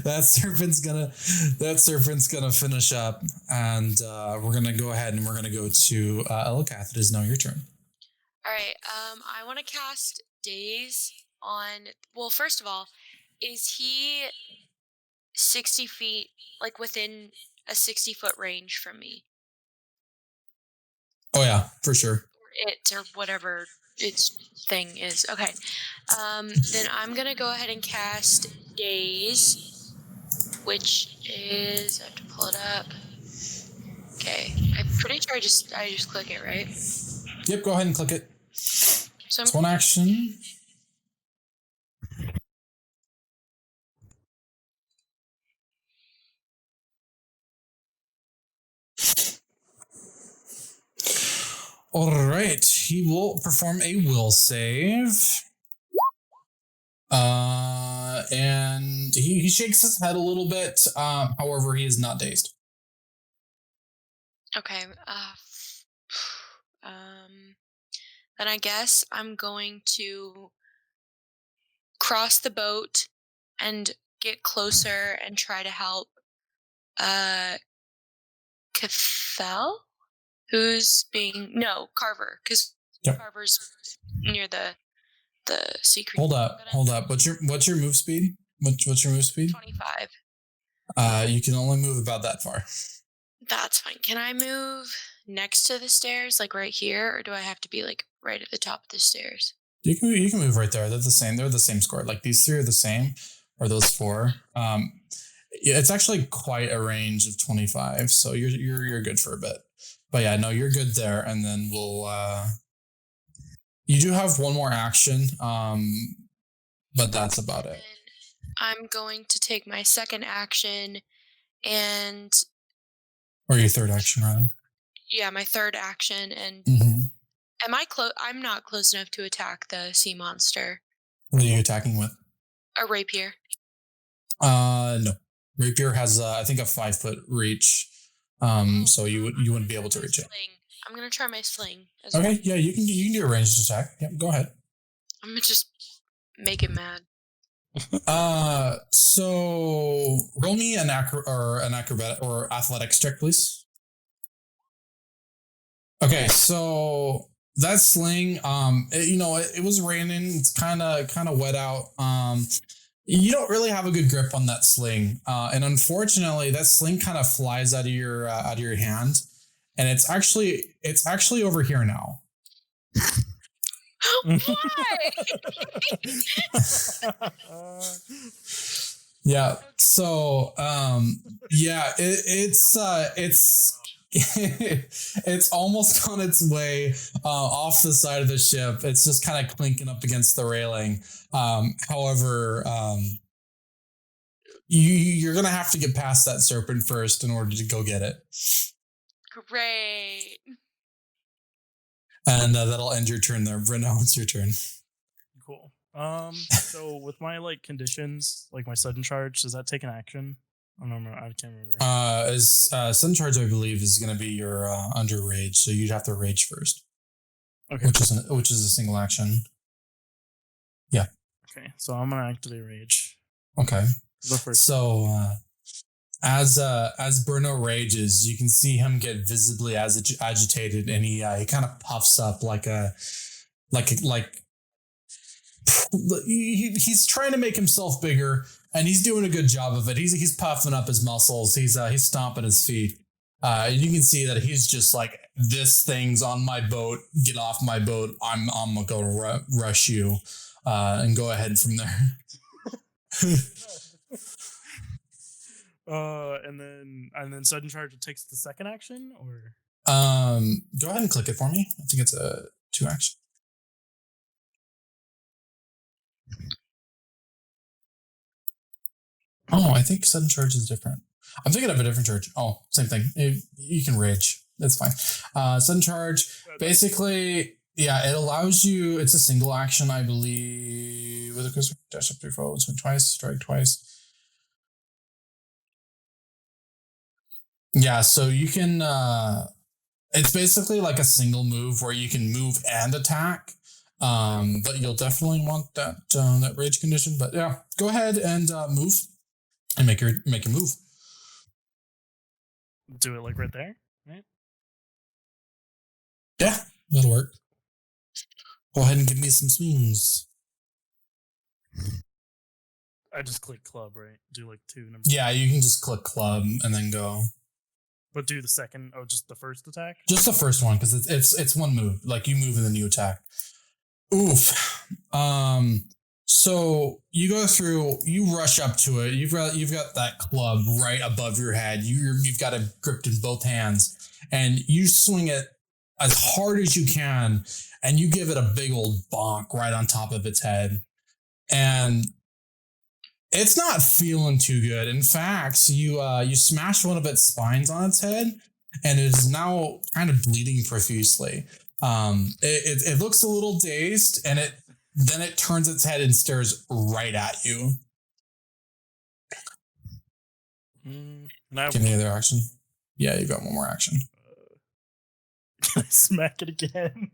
that serpent's gonna finish up, and we're gonna go ahead and we're gonna go to Elkath. It is now your turn. All right. I want to cast Daze on. Well, first of all, is he 60 feet, like within a 60-foot range from me? Oh yeah, for sure. Or it, or whatever its thing is. Okay. Then I'm gonna go ahead and cast Daze, which is, I have to pull it up. Okay. I'm pretty sure I just click it, right? Yep, go ahead and click it. So It's one action. All right, he will perform a will save. And he shakes his head a little bit. However, he is not dazed. okay. Then I guess I'm going to cross the boat and get closer and try to help Cathel, who's being Carver, because Yep. Carver's near the secret. Hold up. What's your move speed? What's your move speed? 25. You can only move about that far. That's fine. Can I move next to the stairs, like right here, or do I have to be like right at the top of the stairs? You can move right there. They're the same. They're the same score. Like these three are the same, or those four. Yeah, it's actually quite a range of 25, so you're good for a bit. But yeah, no, you're good there. And then we'll. You do have one more action, but that's about it. I'm going to take my second action, and Or your third action, rather. yeah, my third action, and am I close? I'm not close enough to attack the sea monster. What are you attacking with? A rapier. No. Rapier has I think a 5-foot reach. So you wouldn't be able to reach it. I'm gonna try my sling. Okay, yeah, you can do a ranged attack. Yep, go ahead. I'm gonna just make it mad. So roll me an acrobatic or athletics check, please. Okay, so that sling, it was raining. It's kind of wet out. You don't really have a good grip on that sling, and unfortunately, that sling kind of flies out of your hand, and it's actually over here now. Why? Yeah. So, it's almost on its way off the side of the ship. It's just kind of clinking up against the railing. However, you're gonna have to get past that serpent first in order to go get it. Great. And that'll end your turn there. Brenda, it's your turn. Cool. So with my conditions, like my sudden charge, does that take an action? I don't know. I can't remember. Sudden charge, I believe, is going to be your under rage, so you'd have to rage first. Okay. Which is a single action. Yeah. Okay, so I'm gonna activate rage. Okay. The first. So as Bruno rages, you can see him get visibly agitated, and he kind of puffs up he's trying to make himself bigger, and he's doing a good job of it. He's puffing up his muscles. He's stomping his feet. And you can see that he's just like, this thing's on my boat. Get off my boat. I'm gonna go rush you, and go ahead from there. And then sudden charge takes the second action, or go ahead and click it for me. I think it's a 2 action. Oh, I think sudden charge is different. I'm thinking of a different charge. Oh, same thing. You can rage. That's fine. Sudden charge, basically, yeah, it allows you. It's a single action, I believe. With a quick dash up to your foe, swing twice, strike twice. Yeah, so you can. It's basically like a single move where you can move and attack. But you'll definitely want that rage condition. But yeah, go ahead and move. And make your move. Do it like right there, right? Yeah, that'll work. Go ahead and give me some swings. I just click club, right? Do like 2 numbers. Yeah, you can just click club and then go. But do the second, just the first attack? Just the first one, because it's one move. Like, you move and then you attack. Oof. So you go through, you rush up to it. You've got that club right above your head. You've got it gripped in both hands, and you swing it as hard as you can, and you give it a big old bonk right on top of its head. And it's not feeling too good. In fact, you smash one of its spines on its head, and it is now kind of bleeding profusely. It looks a little dazed, and then it turns its head and stares right at you. Give me the other action. Yeah, you got one more action. Can I smack it again?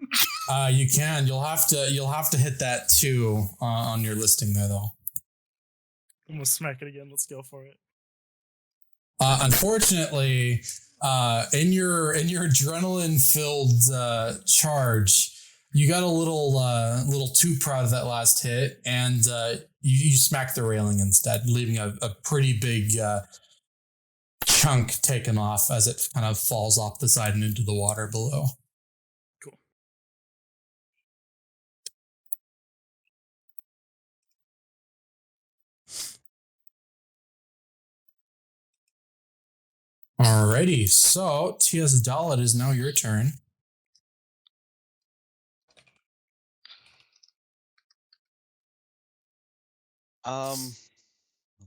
You can. You'll have to hit that too on your listing there, though. I'm gonna smack it again. Let's go for it. Unfortunately, in your adrenaline-filled charge, you got a little too proud of that last hit, and you smack the railing instead, leaving a pretty big chunk taken off as it kind of falls off the side and into the water below. Cool. Alrighty, so T.S. Doll, it is now your turn. Let's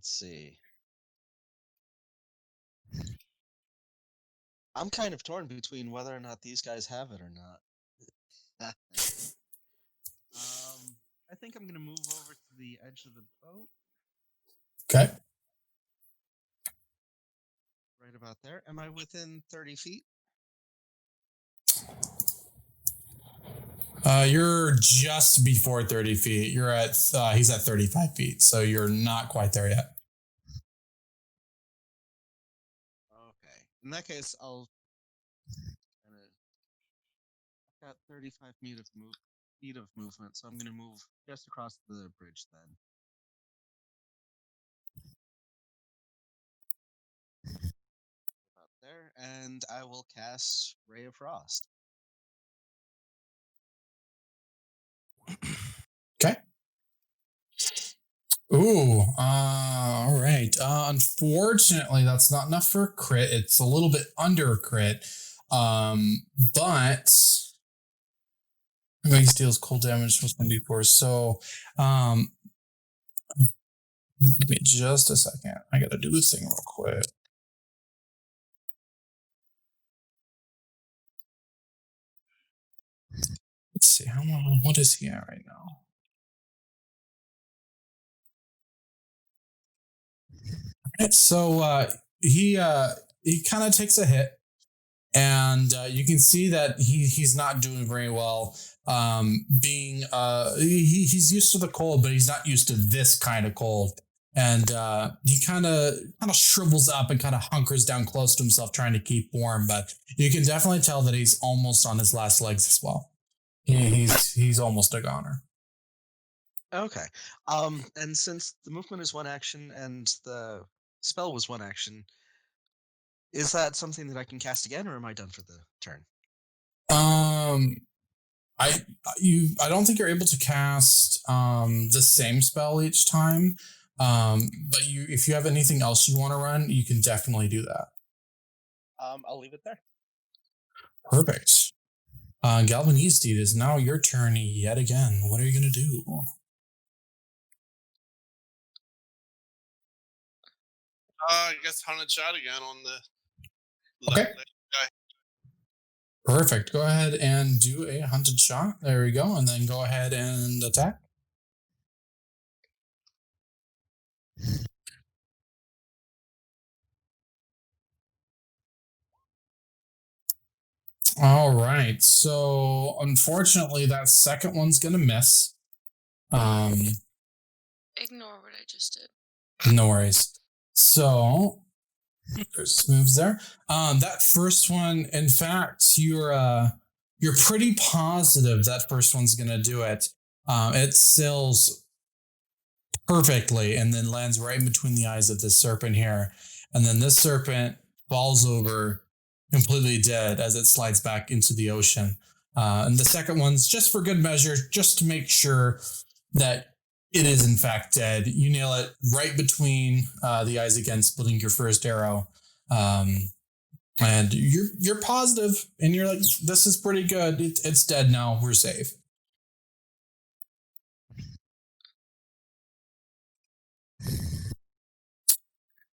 see. I'm kind of torn between whether or not these guys have it or not. I think I'm gonna move over to the edge of the boat. Okay. Right about there. Am I within 30 feet? You're just before 30 feet. You're at he's at 35 feet, so you're not quite there yet. Okay. In that case, I've got 35 feet of movement, so I'm gonna move just across the bridge then. About there, and I will cast Ray of Frost. Okay. Ooh, all right. Unfortunately, that's not enough for a crit. It's a little bit under a crit. But he deals cold damage plus 1d4. So, give me just a second. I gotta do this thing real quick. Let's see, what is he at right now? Right, so he kind of takes a hit, and you can see that he's not doing very well. He's used to the cold, but he's not used to this kind of cold. And he kind of shrivels up and kind of hunkers down close to himself, trying to keep warm. But you can definitely tell that he's almost on his last legs as well. He's almost a goner. Okay. And since the movement is one action and the spell was one action, is that something that I can cast again, or am I done for the turn? I don't think you're able to cast the same spell each time. But if you have anything else you want to run, you can definitely do that. I'll leave it there. Perfect. Galvanese, it is now your turn yet again. What are you gonna do? I guess 100 shot again on the Okay. left guy. Perfect. Go ahead and do a hunted shot. There we go. And then go ahead and attack. All right. So unfortunately, that second one's gonna miss. Ignore what I just did. No worries. So there's moves there. That first one, in fact, you're pretty positive that first one's gonna do it. It sails perfectly and then lands right in between the eyes of this serpent here. And then this serpent falls over completely dead as it slides back into the ocean. And the second one's just for good measure, just to make sure that it is in fact dead. You nail it right between the eyes again, splitting your first arrow. And you're positive, and you're like, this is pretty good. It's dead now. We're safe.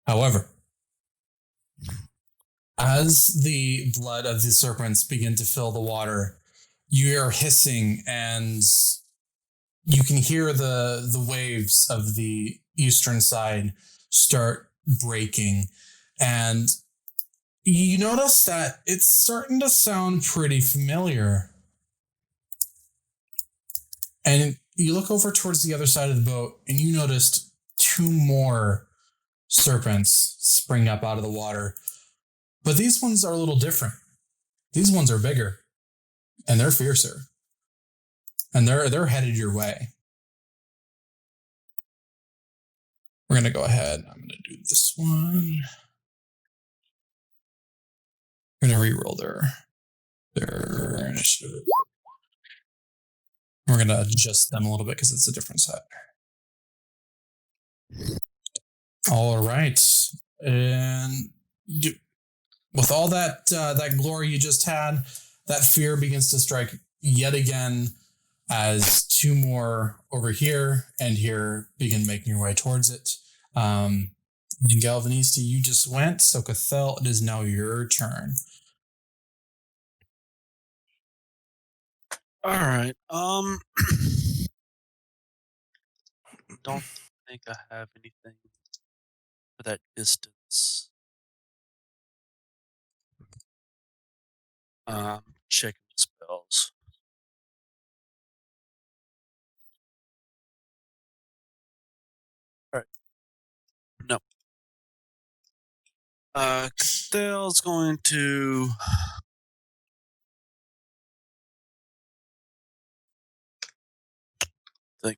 However, as the blood of the serpents begin to fill the water, you are hissing, and you can hear the waves of the eastern side start breaking, and you notice that it's starting to sound pretty familiar. And you look over towards the other side of the boat, and you noticed two more serpents spring up out of the water. But these ones are a little different. These ones are bigger, and they're fiercer. And they're headed your way. We're going to go ahead. I'm going to do this one. We're going to reroll their initiative. We're going to adjust them a little bit because it's a different set. All right. And with all that glory you just had, that fear begins to strike yet again as two more over here and here begin making your way towards it. And Galvanista, you just went. So Cathel, it is now your turn. All right. Don't think I have anything for that distance. Checking spells. All right. No. Cathel's going to think.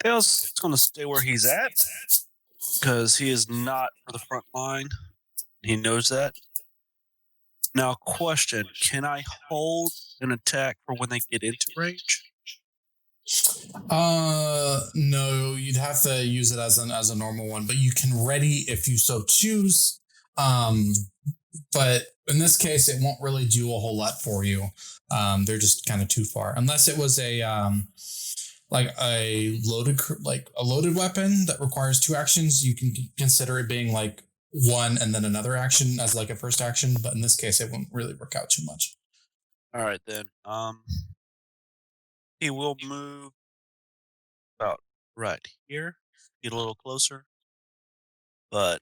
Cathel's going to stay where he's at because he is not for the front line. He knows that. Now, question: can I hold an attack for when they get into range? No, you'd have to use it as a normal one, but you can ready if you so choose. But in this case, it won't really do a whole lot for you. They're just kind of too far, unless it was a loaded weapon that requires two actions. You can consider it being like one and then another action as like a first action. But in this case, it won't really work out too much. All right then. He will move about right here, get a little closer, but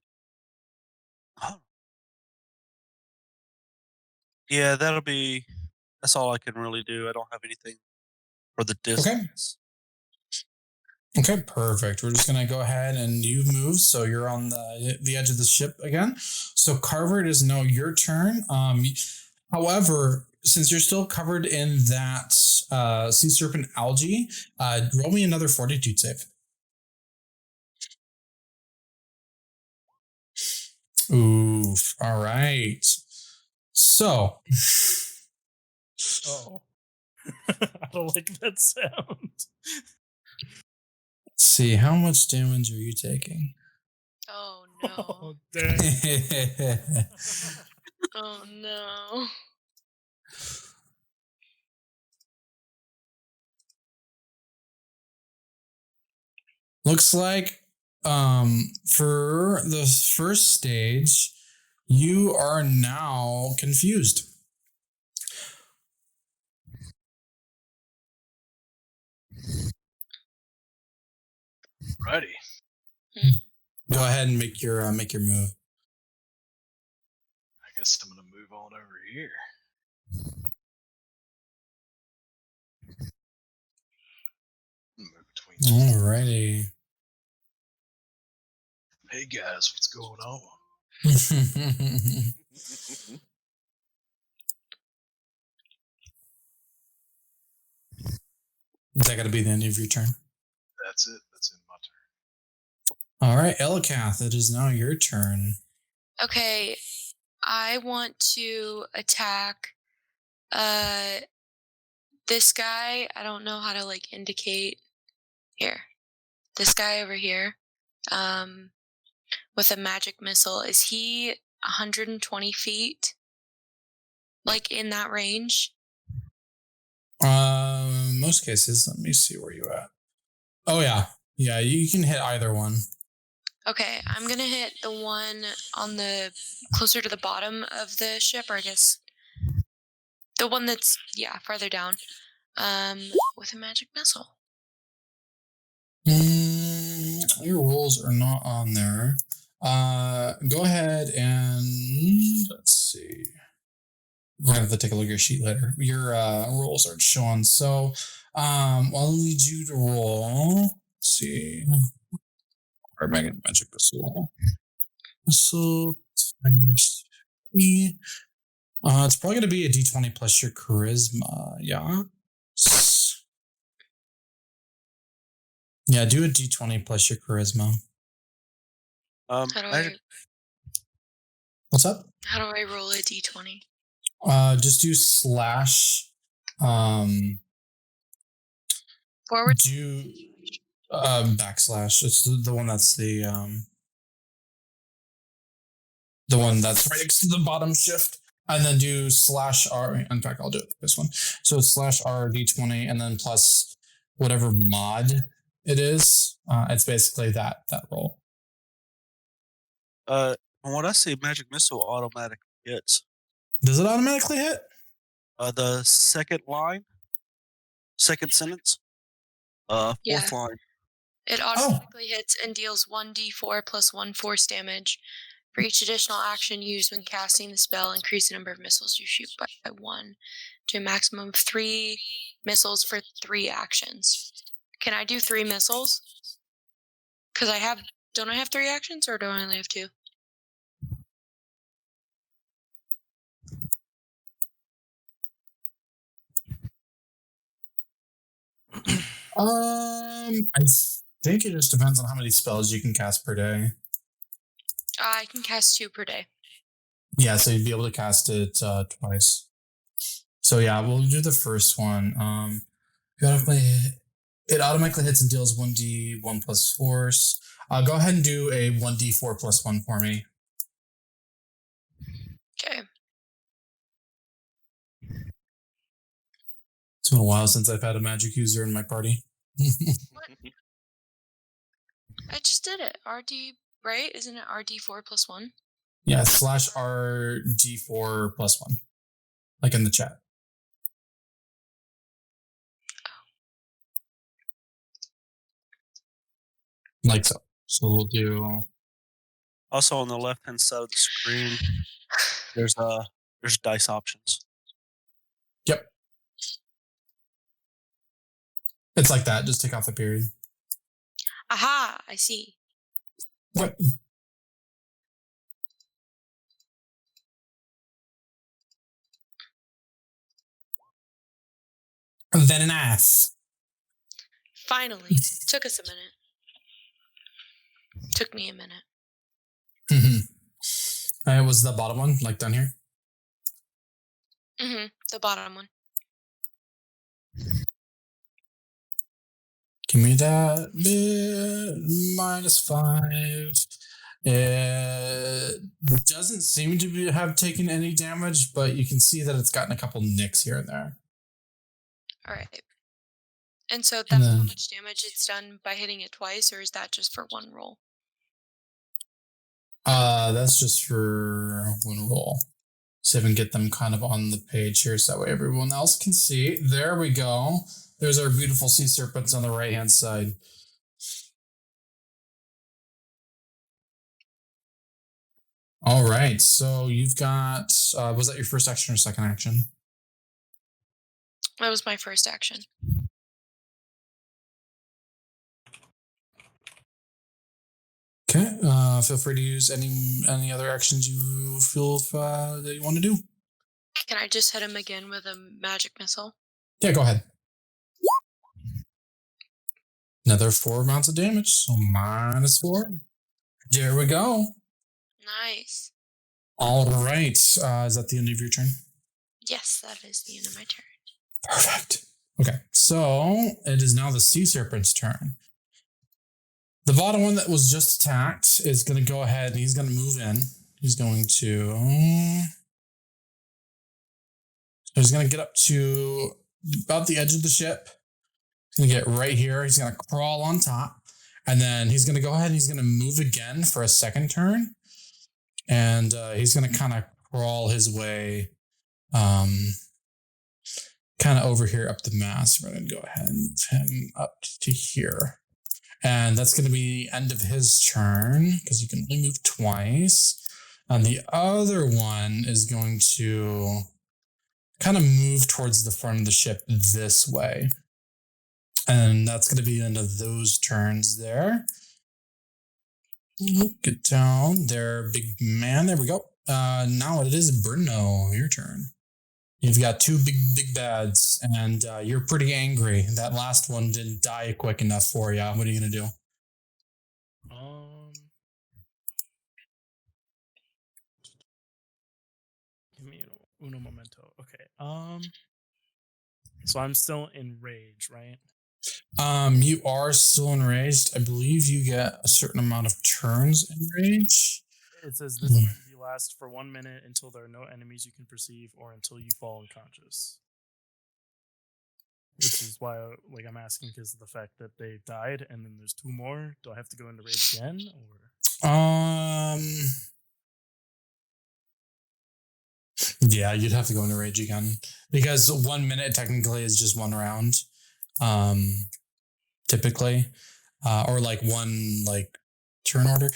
yeah, that's all I can really do. I don't have anything for the distance. Okay, perfect. We're just going to go ahead and you've moved, so you're on the edge of the ship again. So Carver, it is now your turn. However, since you're still covered in that sea serpent algae, roll me another fortitude save. Oof. All right. So. Oh. I don't like that sound. Let's see, how much damage are you taking? Oh no. Oh, dang. Oh no. Looks like for the first stage, you are now confused. Righty. Go ahead and make your move. I guess I'm gonna move on over here. Move between. Alrighty. Hey guys, what's going on? Is that going to be the end of your turn? That's it. That's in my turn. All right, Elkath, it is now your turn. Okay, I want to attack this guy. I don't know how to like indicate here. This guy over here. With a magic missile. Is he 120 feet? Like in that range? Most cases. Let me see where you at. Oh yeah. Yeah, you can hit either one. Okay, I'm gonna hit the one on the closer to the bottom of the ship, or I guess the one that's farther down. With a magic missile. Your rolls are not on there. Go ahead and let's see. We're gonna have to take a look at your sheet later. Your rolls aren't showing, so I'll need you to roll. Let's see. Or magic missile. So it's probably gonna be a D20 plus your charisma. Yeah. Yeah, do a D20 plus your charisma. What's up? How do I roll a D20? Just do slash. Forward. Do backslash. It's the one that's the one that's right next to the bottom shift, and then do slash R. In fact, I'll do it this one. So it's slash R D20, and then plus whatever mod it is. It's basically that roll. When I say magic missile automatically hits. Does it automatically hit? The second line, second sentence, fourth line. It automatically hits and deals 1d4 plus 1 force damage. For each additional action used when casting the spell, increase the number of missiles you shoot by 1 to a maximum of 3 missiles for 3 actions. Can I do 3 missiles? Because don't I have 3 actions, or do I only have 2? I think it just depends on how many spells you can cast per day. I can cast 2 per day. Yeah, so you'd be able to cast it twice. So yeah, we'll do the first one. It automatically hits and deals 1d1 plus force. Go ahead and do a 1d4 plus 1 for me. Okay. It's been a while since I've had a magic user in my party. What? I just did it. RD, right? Isn't it RD4 plus 1? Yeah, slash RD4 plus 1. Like in the chat. Like so. So we'll do. Also on the left hand side of the screen, there's dice options. Yep. It's like that. Just take off the period. Aha! I see. What? Very nice. Finally. Took us a minute. Took me a minute. It was the bottom one, like down here? The bottom one. Give me that bit. -5. It doesn't seem to have taken any damage, but you can see that it's gotten a couple nicks here and there. All right. And so that's how much damage it's done by hitting it twice, or is that just for one roll? That's just for one roll. So I can get them kind of on the page here so that way everyone else can see. There we go. There's our beautiful sea serpents on the right-hand side. All right, so you've got, was that your first action or second action? That was my first action. Okay, feel free to use any other actions you feel that you want to do. Can I just hit him again with a magic missile? Yeah, go ahead. Another 4 rounds of damage, so -4. There we go. Nice. All right. Is that the end of your turn? Yes, that is the end of my turn. Perfect. Okay, so it is now the sea serpent's turn. The bottom one that was just attacked is going to go ahead and he's going to move in. He's going to get up to about the edge of the ship. He's going to get right here. He's going to crawl on top. And then he's going to go ahead and he's going to move again for a second turn. And he's going to kind of crawl his way kind of over here up the mast. We're going to go ahead and move him up to here. And that's going to be the end of his turn because you can only move twice. And the other one is going to kind of move towards the front of the ship this way. And that's going to be the end of those turns there. Get down there, big man. There we go. Now it is Bruno, your turn. You've got 2 big bads, and you're pretty angry. That last one didn't die quick enough for you. What are you going to do? Give me uno momento. Okay. So I'm still in rage, right? You are still enraged. I believe you get a certain amount of turns in rage. It says this frenzy lasts for 1 minute until there are no enemies you can perceive or until you fall unconscious. Which is why I'm asking because of the fact that they died and then there's 2 more. Do I have to go into rage again or? Yeah, you'd have to go into rage again because 1 minute technically is just 1 round. Typically, or one turn order.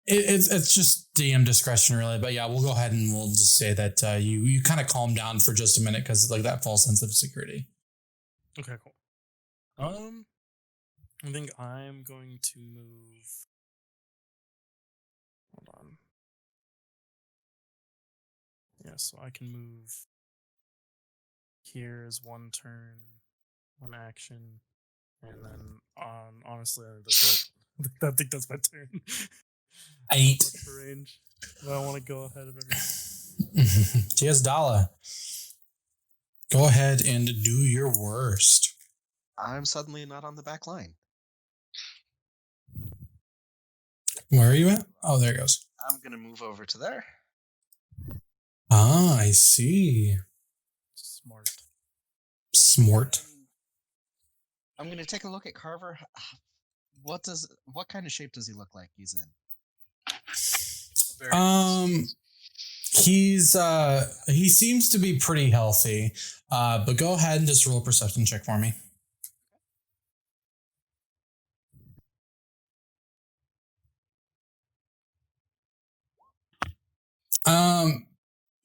It's just DM discretion really, but yeah, we'll go ahead and we'll just say that you kind of calm down for just a minute because that false sense of security. Okay, cool. I think I'm going to move. Hold on. Yeah, so I can move. Here is 1 turn, 1 action, and then honestly, that's it. I think that's my turn. 8 for range. I don't want to go ahead of everything. Tiasdala, go ahead and do your worst. I'm suddenly not on the back line. Where are you at? Oh, there it goes. I'm going to move over to there. Ah, I see. Smart. I'm going to take a look at Carver. What kind of shape does he look like he's in? He seems to be pretty healthy. But go ahead and just roll a perception check for me.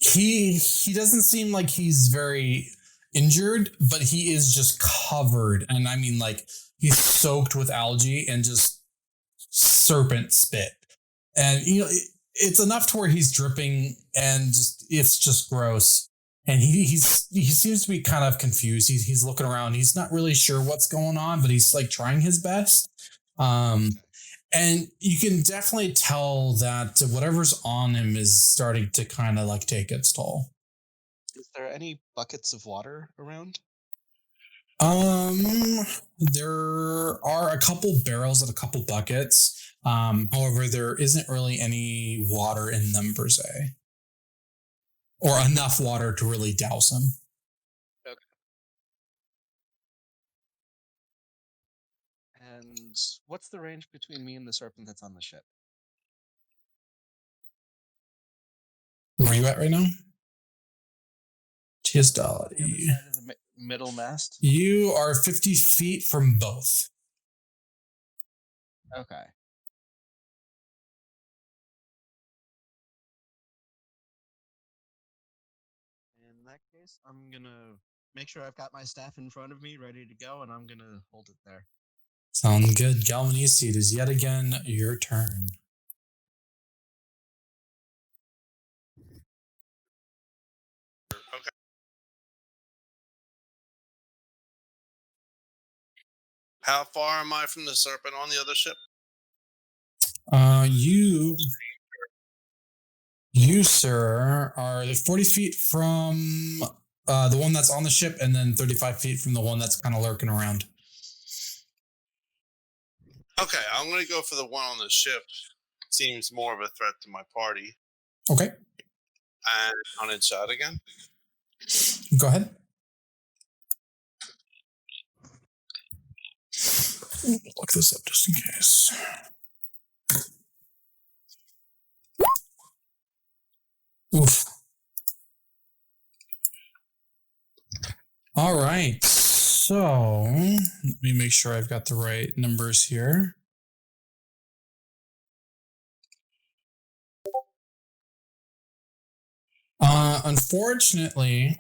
He doesn't seem like he's very injured, but he is just covered, and I mean he's soaked with algae and just serpent spit, and it's enough to where he's dripping and it's just gross. And he seems to be kind of confused. He's looking around. He's not really sure what's going on, but he's trying his best. And you can definitely tell that whatever's on him is starting to kind of take its toll. Is there any buckets of water around? There are a couple barrels and a couple buckets. However, there isn't really any water in them per se, or enough water to really douse him. Okay. And what's the range between me and the serpent that's on the ship? Where are you at right now? Tiasdala. The other side of the middle mast? You are 50 feet from both. Okay. In that case, I'm going to make sure I've got my staff in front of me, ready to go, and I'm going to hold it there. Sounds good. Galvanisti, it is yet again your turn. Okay. How far am I from the serpent on the other ship? You, sir, are 40 feet from the one that's on the ship, and then 35 feet from the one that's kind of lurking around. Okay, I'm going to go for the one on the ship. Seems more of a threat to my party. Okay. And hunted shot again. Go ahead. Look this up just in case. Oof. All right. So let me make sure I've got the right numbers here. Unfortunately,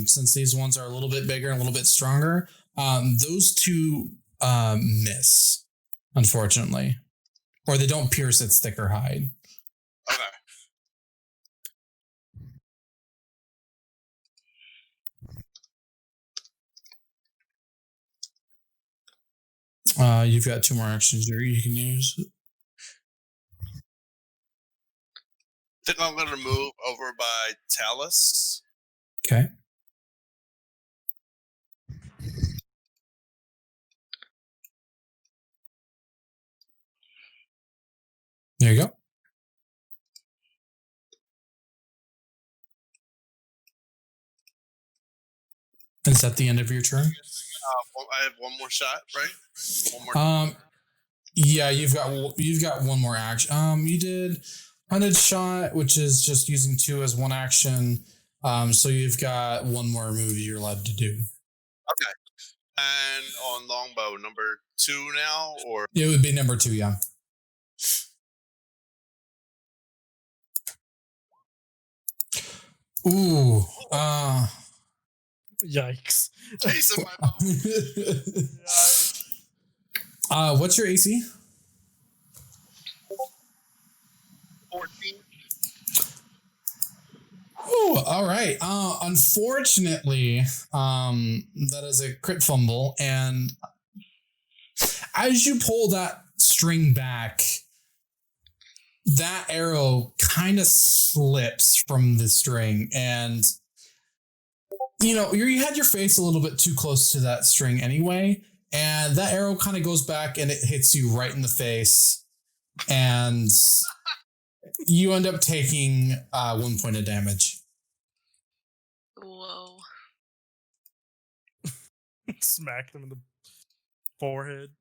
since these ones are a little bit bigger and a little bit stronger, those two miss, unfortunately. Or they don't pierce its thicker hide. Okay. You've got 2 more actions here you can use. I think I'm going to move over by Talus. Okay. There you go. Is that the end of your turn? I have one more shot, right? One more. Yeah, you've got one more action. You did hunted shot, which is just using 2 as one action. So you've got one more move you're allowed to do. Okay. And on longbow, number 2 now, or it would be number 2, yeah. Ooh. Yikes. Jason, my mom. What's your AC? 14. Oh, all right. Unfortunately, that is a crit fumble, and as you pull that string back, that arrow kind of slips from the string, and you had your face a little bit too close to that string anyway, and that arrow kind of goes back and it hits you right in the face, and you end up taking 1 point of damage. Whoa. Smacked him in the forehead.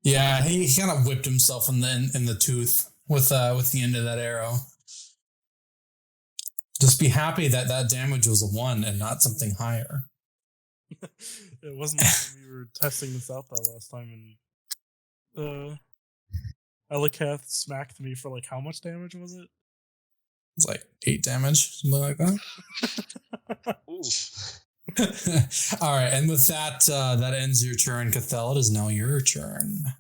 Yeah, he kind of whipped himself in the tooth with the end of that arrow. Just be happy that damage was a 1 and not something higher. It wasn't like we were testing this out that last time, and Elikath smacked me for like how much damage was it? It's like 8 damage, something like that. All right, and with that, that ends your turn, Cathel. It is now your turn.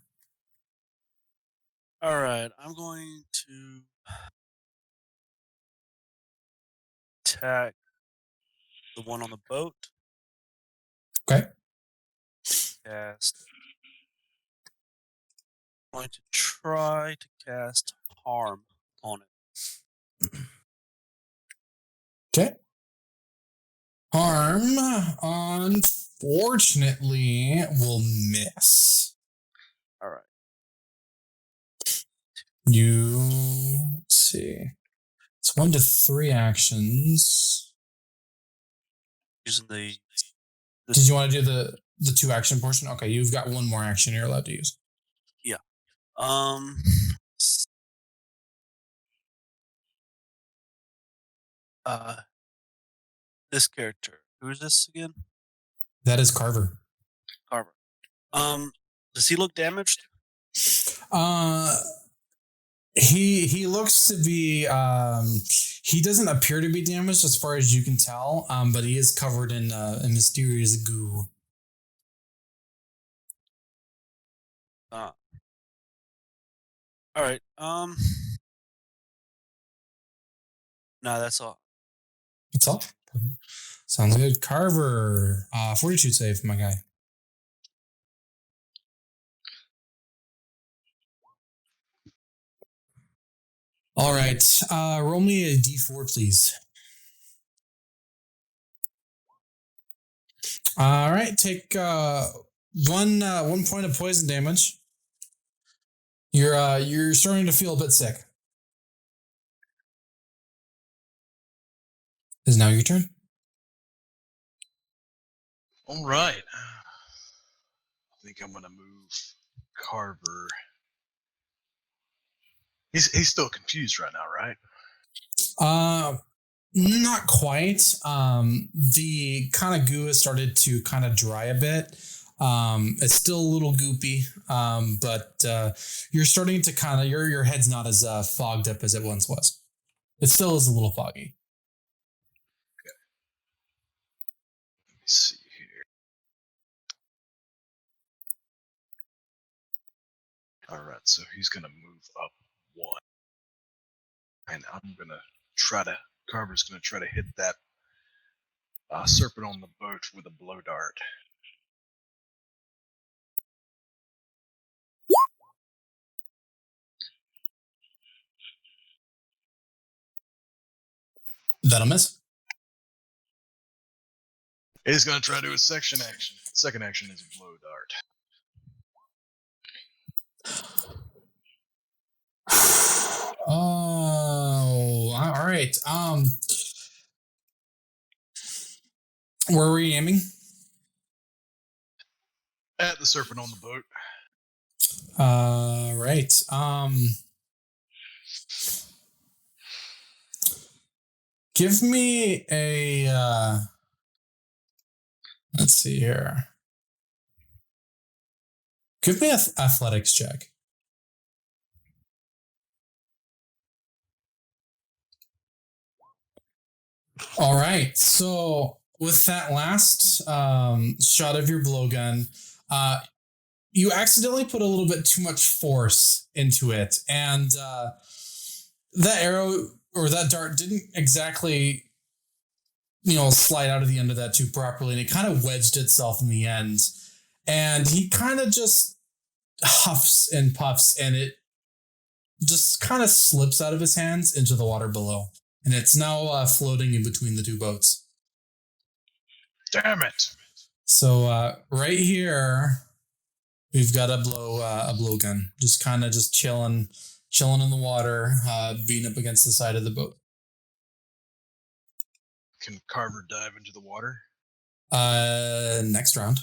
All right, I'm going to attack the one on the boat. Okay. Cast. I'm going to try to cast harm on it. Okay. Harm, unfortunately, will miss. All right. Let's see. It's 1 to 3 actions. Using the. Did you want to do the 2 action portion? Okay, you've got 1 more action you're allowed to use. Yeah. This character. Who is this again? That is Carver. Carver. Does he look damaged? He looks to be he doesn't appear to be damaged as far as you can tell, but he is covered in a mysterious goo. All right. No, that's all. That's all. Sounds good. Carver, 42 save, my guy. All right. Roll me a d4, please. All right. Take 1 point of poison damage. You're starting to feel a bit sick. Is now your turn. All right. I think I'm gonna move Carver. He's still confused right now, right? Not quite. The kind of goo has started to kind of dry a bit. It's still a little goopy, but you're starting to kind of your head's not as fogged up as it once was. It still is a little foggy. Okay. Let me see here. All right, so he's gonna move up 1, and I'm gonna Carver's gonna try to hit that serpent on the boat with a blow dart. That'll miss. He's gonna try to do a second action. Second action is a blow dart. Oh, all right. Where were you aiming? At the serpent on the boat. Right. Give me a. Let's see here. Give me an athletics check. All right. So with that last shot of your blowgun, you accidentally put a little bit too much force into it, and that arrow or that dart didn't exactly, slide out of the end of that tube properly, and it kind of wedged itself in the end. And he kind of just huffs and puffs, and it just kind of slips out of his hands into the water below. And it's now floating in between the two boats. Damn it! So right here, we've got a blowgun, just kind of just chilling in the water, being up against the side of the boat. Can Carver dive into the water? Next round.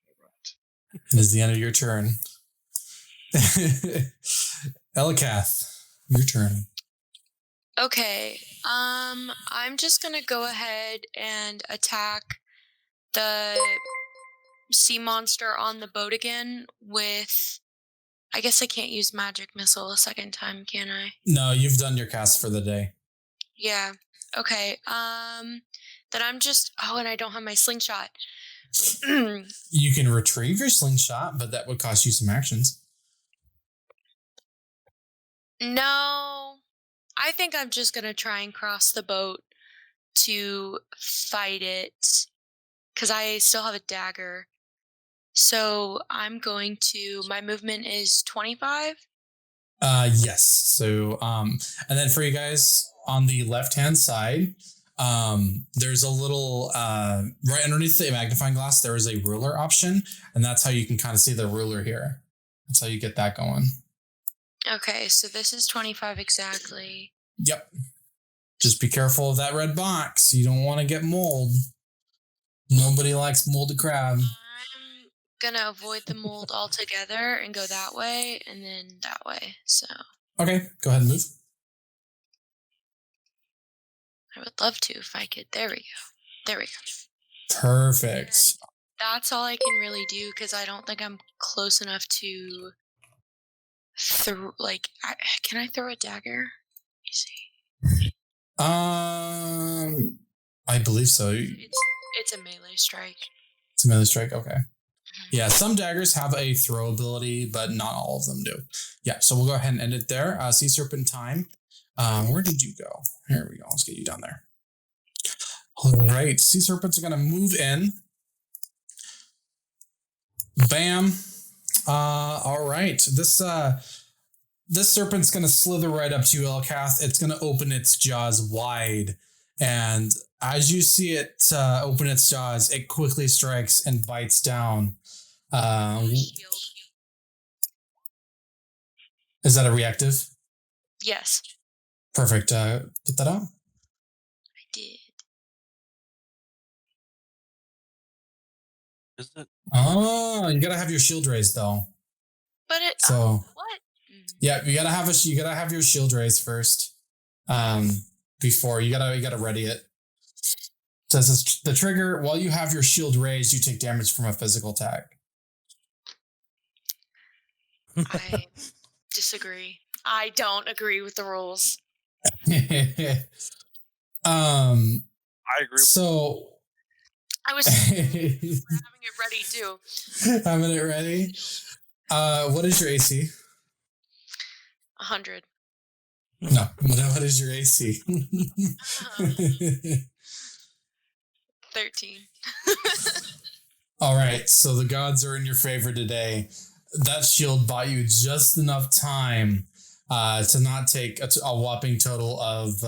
All right. It is the end of your turn. Elikath, your turn. Okay. I'm just gonna go ahead and attack the sea monster on the boat again with. I guess I can't use magic missile a second time, can I? No, you've done your cast for the day. Yeah. Okay. Then I'm just. Oh, and I don't have my slingshot. You can retrieve your slingshot, but that would cost you some actions. No. I think I'm just gonna try and cross the boat to fight it, because I still have a dagger. So I'm going to. My movement is 25. Yes. So, and then for you guys on the left-hand side, there's a little, right underneath the magnifying glass, there is a ruler option, and that's how you can kind of see the ruler here. That's how you get that going. Okay, so this is 25 exactly. Yep. Just be careful of that red box. You don't want to get mold. Nobody likes molded crab. I'm gonna avoid the mold altogether and go that way and then that way. So Okay, go ahead and move. I would love to if I could. There we go. There we go. Perfect. And that's all I can really do because I don't think I'm close enough to throw. Can I throw a dagger? Let me see. I believe so. It's a melee strike. It's a melee strike. Okay. Yeah, some daggers have a throw ability, but not all of them do. Yeah, so we'll go ahead and end it there. Sea Serpent time. Where did you go? Here we go. Let's get you down there. All right. Sea Serpents are going to move in. Bam. All right. this serpent's going to slither right up to you, Elkath. It's going to open its jaws wide. And as you see it open its jaws, it quickly strikes and bites down. Shield. Is that a reactive? Yes, Perfect. Put that out. I did. Is it? Oh, you got to have your shield raised, though. But it. So, What? yeah, you got to have your shield raised first. Before you gotta ready it. So says the trigger, while you have your shield raised, you take damage from a physical attack. I disagree. I don't agree with the rules. I agree. So I was having it ready too. having it ready. What is your AC? 100. No. What is your AC? 13. All right. So the gods are in your favor today. That shield bought you just enough time to not take a whopping total of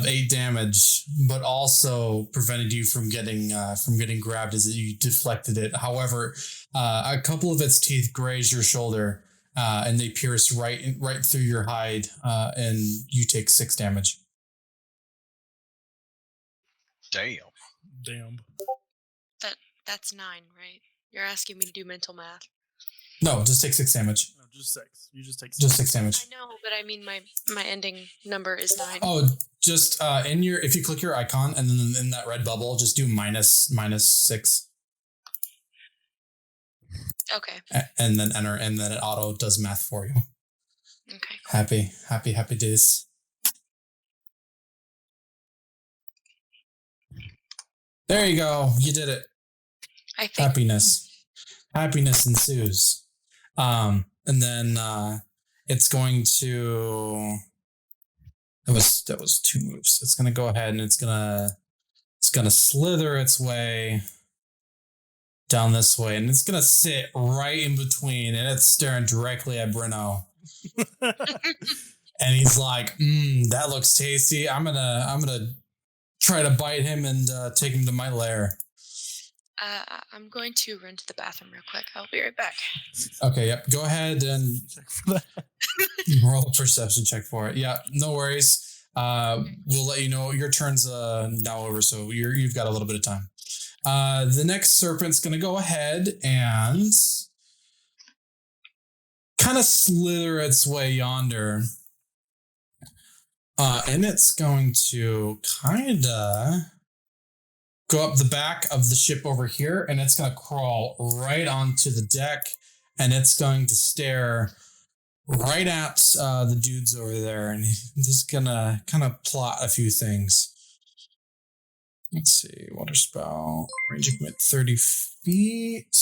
8 damage, but also prevented you from getting grabbed as you deflected it. However, a couple of its teeth graze your shoulder, and they pierce right through your hide, and you take 6 damage. Damn. That's 9, right? You're asking me to do mental math. No, just take 6 damage. No, just 6. You just take 6. Just 6 damage. I know, but I mean my ending number is 9. Oh, just if you click your icon and then in that red bubble, just do minus 6. Okay. And then enter, and then it auto does math for you. Okay. Happy days. There you go. You did it. I think Happiness ensues. And then it's going to. That was 2 moves. It's gonna go ahead and it's gonna slither its way down this way, and it's gonna sit right in between, and it's staring directly at Bruno. And he's like, that looks tasty. I'm gonna try to bite him and take him to my lair. I'm going to run to the bathroom real quick. I'll be right back. Okay, yep. Go ahead and Check for that. roll a perception check for it. Yeah, no worries. We'll let you know. Your turn's now over, so you've got a little bit of time. The next serpent's gonna go ahead and kind of slither its way yonder. And it's going to kind of go up the back of the ship over here, and it's going to crawl right onto the deck, and it's going to stare right at the dudes over there, and he's just going to kind of plot a few things. Let's see, water spout, range of commit 30 feet.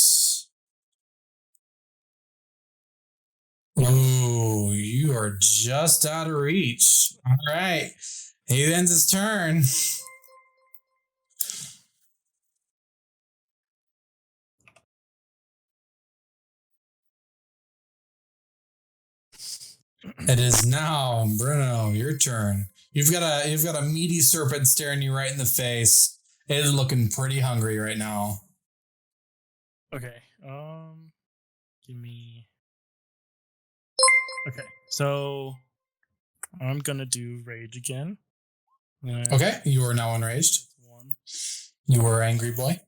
Oh, you are just out of reach. All right. He ends his turn. It is now, Bruno, your turn. You've got a meaty serpent staring you right in the face. It is looking pretty hungry right now. Okay. Give me. Okay, so I'm gonna do rage again. Okay, you are now enraged. 1. You were angry boy.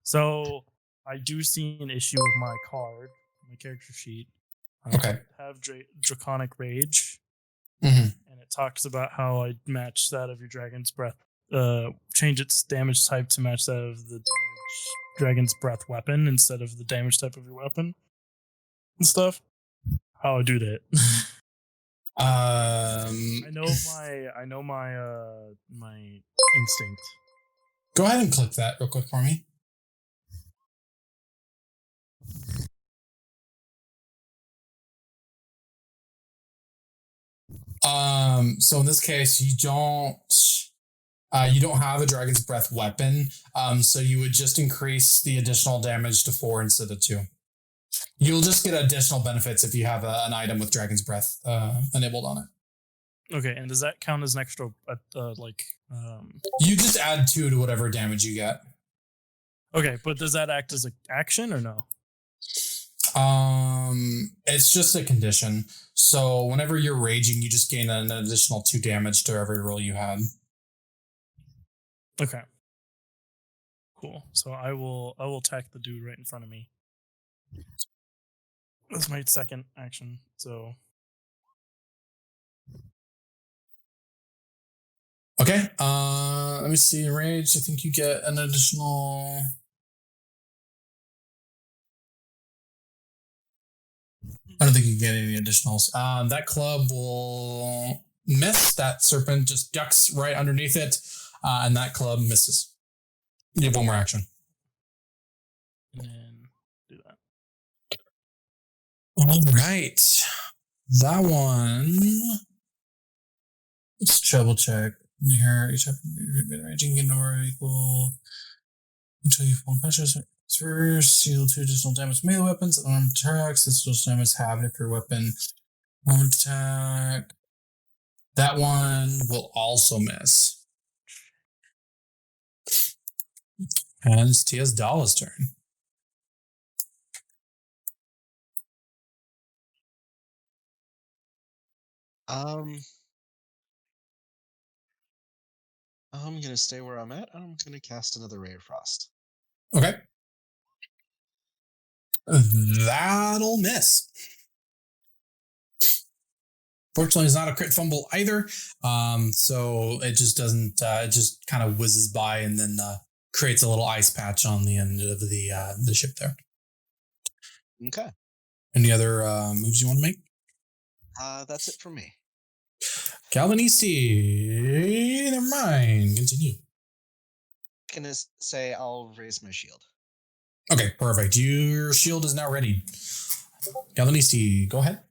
So I do see an issue with my card, my character sheet. Okay. I have draconic rage, Mm-hmm. and it talks about how I match that of your dragon's breath. Change its damage type to match that of the dragon's breath weapon instead of the damage type of your weapon and stuff. How I do that? I know my instinct. Go ahead and click that real quick for me. So in this case, you don't have a dragon's breath weapon. So you would just increase the additional damage to 4 instead of 2. You'll just get additional benefits if you have an item with Dragon's Breath enabled on it. Okay, and does that count as an extra, You just add 2 to whatever damage you get. Okay, but does that act as an action or no? It's just a condition. So whenever you're raging, you just gain an additional 2 damage to every roll you had. Okay. Cool. So I will attack the dude right in front of me. That's my second action. So Okay. Let me see. Rage. I think you get an additional. I don't think you get any additionals. That club will miss. That serpent just ducks right underneath it, and that club misses. You have 1 more action. and then do that. All right. That one. Let's double check. Here, each raging indoor equal until you form pressures. First, deal 2 additional damage to melee weapons. Armed attacks. This additional damage halved if your weapon armed attack. That one will also miss. And it's Tia's Dala's turn. I'm gonna stay where I'm at. I'm gonna cast another Ray of Frost. Okay. That'll miss. Fortunately, it's not a crit fumble either. So it just doesn't, it just kind of whizzes by and then creates a little ice patch on the end of the ship there. Okay. Any other moves you want to make? That's it for me. Galvanisti, never mind. Continue. Gonna say I'll raise my shield. Okay, perfect. Your shield is now ready. Galvanisti, go ahead.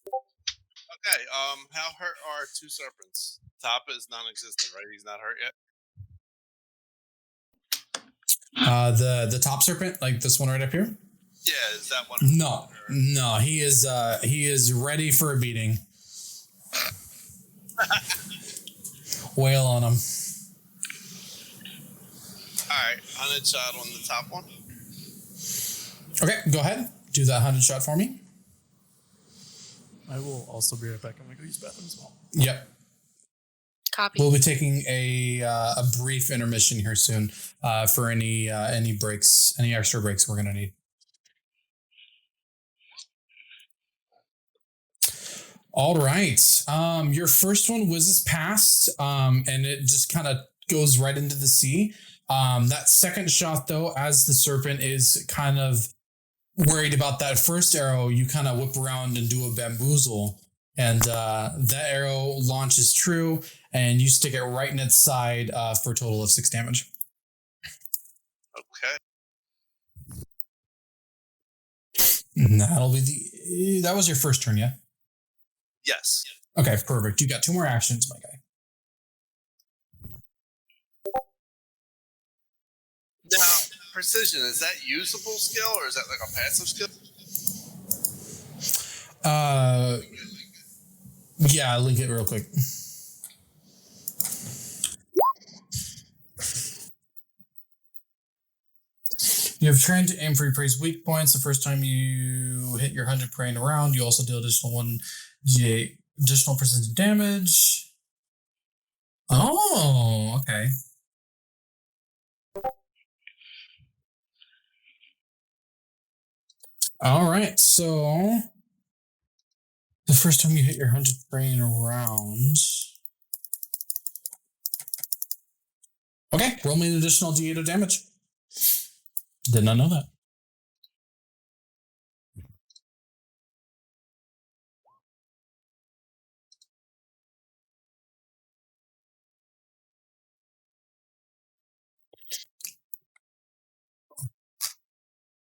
Okay. How hurt are 2 serpents? Top is non-existent, right? He's not hurt yet. The top serpent, like this one right up here. Yeah, is that one? No, he is ready for a beating. Wail on him. All right, 100 shot on the top one. Okay, go ahead. Do that 100 shot for me. I will also be right back. I'm gonna go use the bathroom as well. Yep. Copy. We'll be taking a brief intermission here soon for any breaks, any extra breaks we're gonna need. All right. Your first one whizzes past, and it just kind of goes right into the sea. That second shot, though, as the serpent is kind of worried about that first arrow, you kind of whip around and do a bamboozle, and that arrow launches true, and you stick it right in its side for a total of 6 damage. Okay. And that'll be that was your first turn, yeah? Yes. Okay, perfect. You got 2 more actions, my guy. Now, precision, is that usable skill or is that like a passive skill? Yeah, link it real quick. You have trained to aim for your prey's weak points. The first time you hit your 100 prey in a round, you also deal additional 1d8 additional percentage damage. Oh, okay. All right, so the first time you hit your 100 prey in a round. Okay, roll me an additional d8 of damage. Did not know that.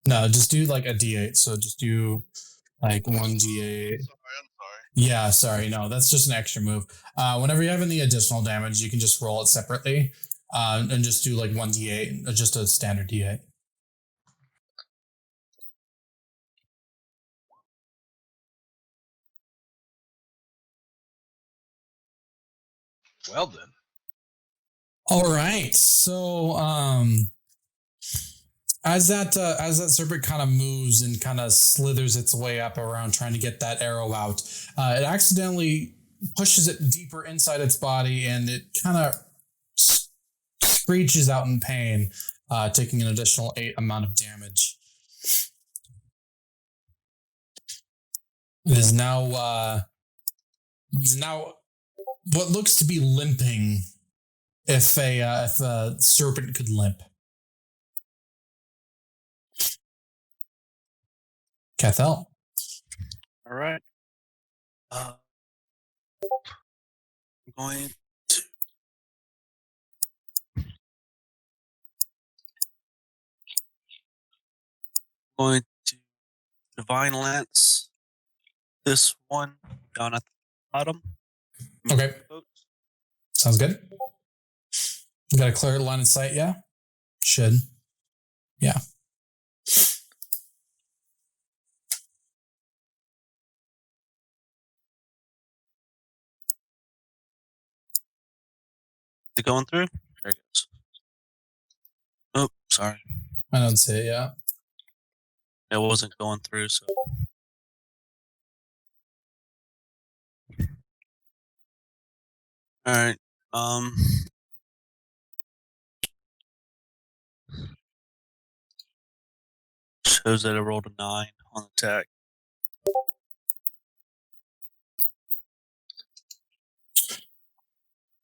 No, just do like a d8. So just do like 1d8. Sorry, I'm sorry. Yeah, sorry. No, that's just an extra move. Whenever you have any additional damage, you can just roll it separately and just do like 1d8, just a standard d8. Well then. All right. So, as that serpent kind of moves and kind of slithers its way up around trying to get that arrow out, it accidentally pushes it deeper inside its body, and it kind of screeches out in pain, taking an additional 8 amount of damage. It is now what looks to be limping, if a serpent could limp. Cathel. All right. I'm going to Divine Lance this one down at the bottom. Okay. Sounds good. You got a clear line of sight, yeah? Should. Yeah. Is it going through? There it goes. Oh, sorry. I don't see it, yeah. It wasn't going through, so. All right. Shows that I rolled a 9 on attack.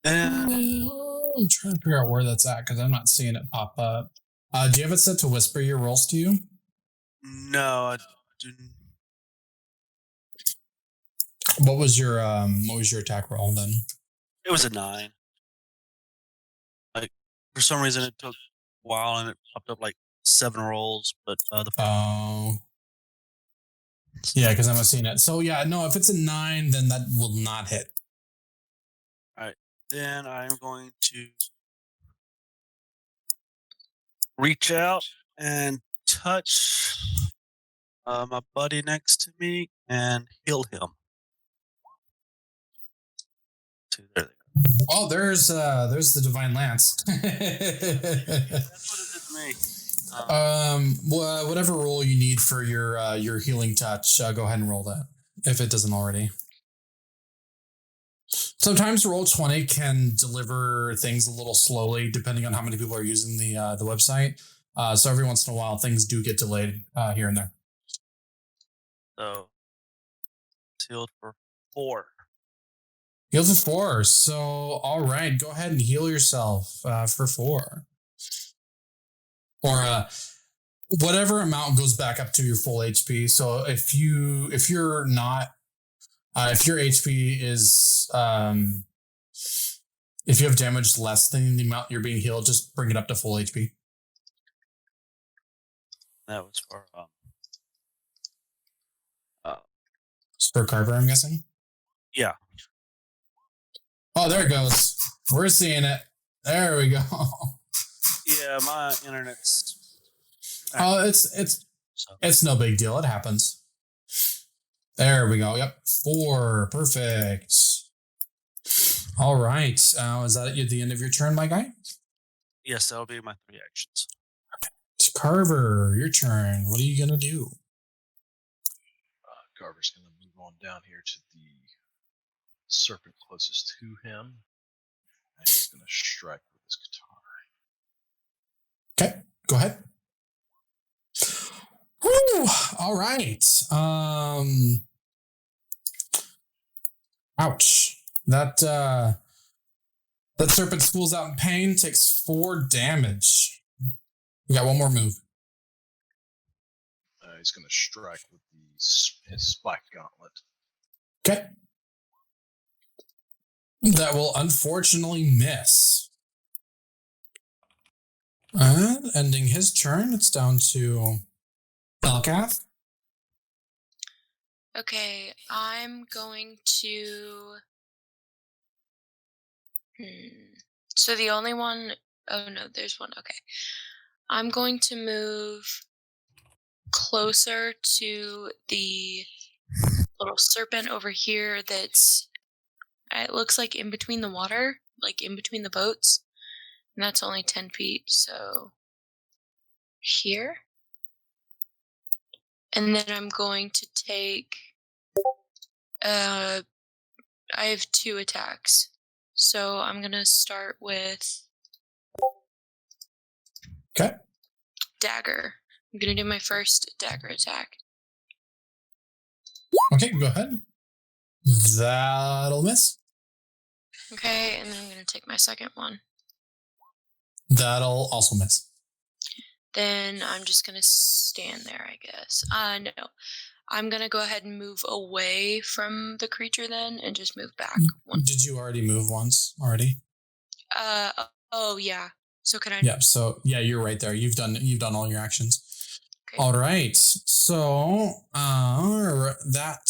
And I'm trying to figure out where that's at because I'm not seeing it pop up. Do you have it set to whisper your rolls to you? no, I didn't. What was your attack roll then? It was a 9. Like, for some reason, it took a while and it popped up like 7 rolls, but the. Oh. Yeah, because I'm not seeing it. So yeah, no, if it's a 9, then that will not hit. All right. Then I'm going to reach out and touch my buddy next to me and heal him. There they go. Oh, there's the Divine Lance. That's what it did to me. Whatever roll you need for your healing touch, go ahead and roll that if it doesn't already. Sometimes Roll20 can deliver things a little slowly depending on how many people are using the website. So every once in a while, things do get delayed here and there. So healed for 4. Heals for 4. So all right, go ahead and heal yourself for 4, or whatever amount goes back up to your full HP. So if your HP is if you have damage less than the amount you're being healed, just bring it up to full HP. That was for Spur Carver, I'm guessing. Yeah. Oh, there it goes. We're seeing it. There we go. Yeah, my internet's. Oh, it's no big deal. It happens. There we go. Yep, 4. Perfect. All right. Is that at the end of your turn, my guy? Yes, that'll be my 3 actions. Carver, your turn. What are you gonna do? Carver's going to move on down here to the serpent closest to him. And he's going to strike with his guitar. Okay, go ahead. Woo! All right. Ouch. That serpent spools out in pain, takes 4 damage. We got one more move. He's going to strike with his spike gauntlet. Okay. That will unfortunately miss. And ending his turn, it's down to Elkath. Okay, I'm going to. So the only one. Oh no, there's one. Okay. I'm going to move closer to the little serpent over here that's. It looks like in between the water, like in between the boats, and that's only 10 feet. So here, and then I'm going to take. I have 2 attacks, so I'm gonna start with Okay. dagger. I'm gonna do my first dagger attack. Okay, go ahead. That'll miss. Okay, and then I'm gonna take my second one. That'll also miss. Then I'm just gonna stand there, I guess. No. I'm gonna go ahead and move away from the creature then and just move back one. Did you already move once already? Oh yeah. So can I? Yeah. So yeah, you're right there. You've done all your actions. Okay. All right. So that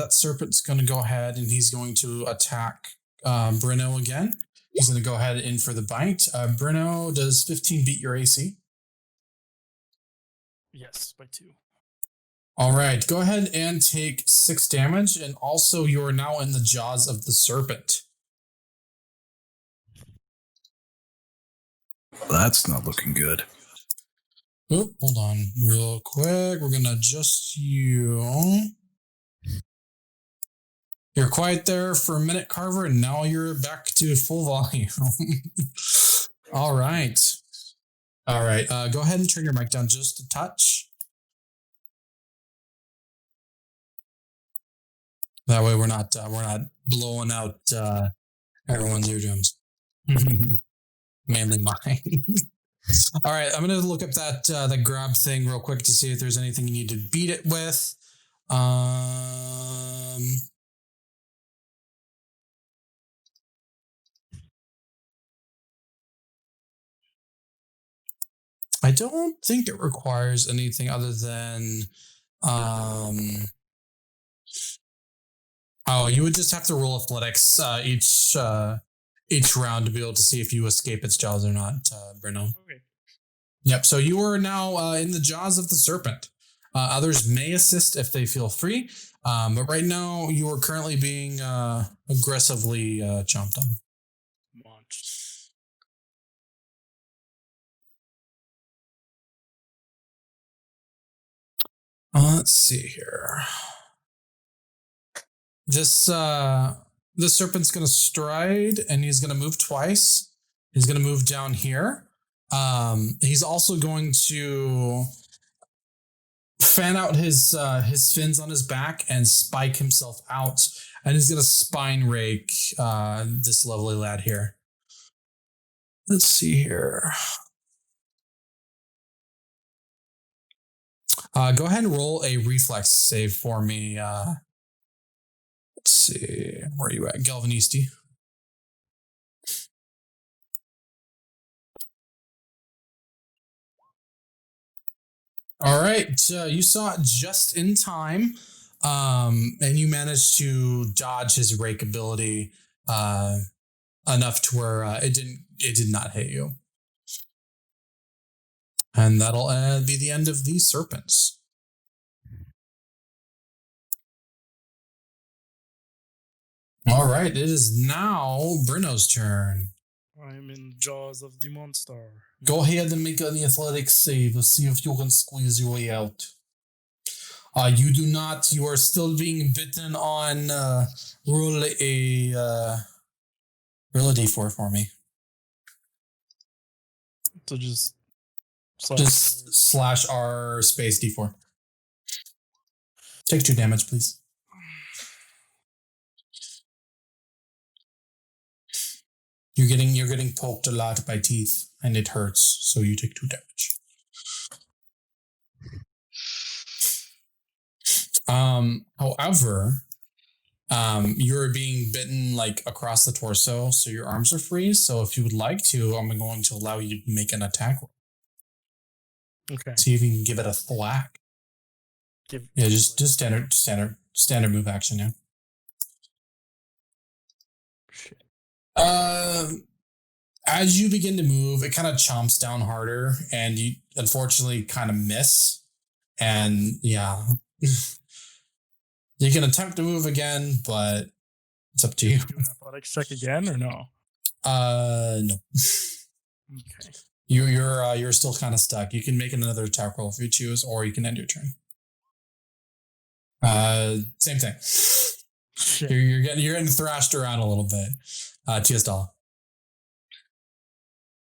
serpent's going to go ahead and he's going to attack Bruno again. He's going to go ahead in for the bite. Bruno, does 15 beat your AC? Yes, by 2. All right. Go ahead and take 6 damage, and also you are now in the jaws of the serpent. That's not looking good. Oh, hold on real quick. We're going to adjust you. You're quiet there for a minute, Carver, and now you're back to full volume. All right. All right. Go ahead and turn your mic down just a touch. That way we're not blowing out everyone's eardrums. Mainly mine. All right, I'm gonna look up that grab thing real quick to see if there's anything you need to beat it with. I don't think it requires anything other than you would just have to roll athletics each round to be able to see if you escape its jaws or not, Bruno. Okay. Yep. So you are now in the jaws of the serpent. Others may assist if they feel free, but right now you are currently being aggressively chomped on. Launched. Let's see here. This serpent's going to stride, and he's going to move twice. He's going to move down here. He's also going to fan out his fins on his back and spike himself out, and he's going to spine rake this lovely lad here. Let's see here. Go ahead and roll a reflex save for me. Let's see. Where are you at, Galvanisti? All right. You saw it just in time, and you managed to dodge his rake ability enough to where it did not hit you. And that'll be the end of these serpents. All right, it is now Bruno's turn. I'm in the jaws of the monster. Go ahead and make an athletics save. Let's see if you can squeeze your way out. You do not. You are still being bitten on. Roll a d4 for me. So just slash R space d4. Take 2 damage, please. You're getting poked a lot by teeth, and it hurts, so you take 2 damage. However, you're being bitten like across the torso, so your arms are free. So if you would like to, I'm going to allow you to make an attack roll. Okay. See if you can give it a thwack. Just standard move action, yeah. Shit. As you begin to move, it kind of chomps down harder, and you unfortunately kind of miss. And yeah, you can attempt to move again, but it's up to you. Do an athletics check again or no? No. Okay. You're still kind of stuck. You can make another attack roll if you choose, or you can end your turn. Same thing. Shit. You're getting thrashed around a little bit. TS Doll.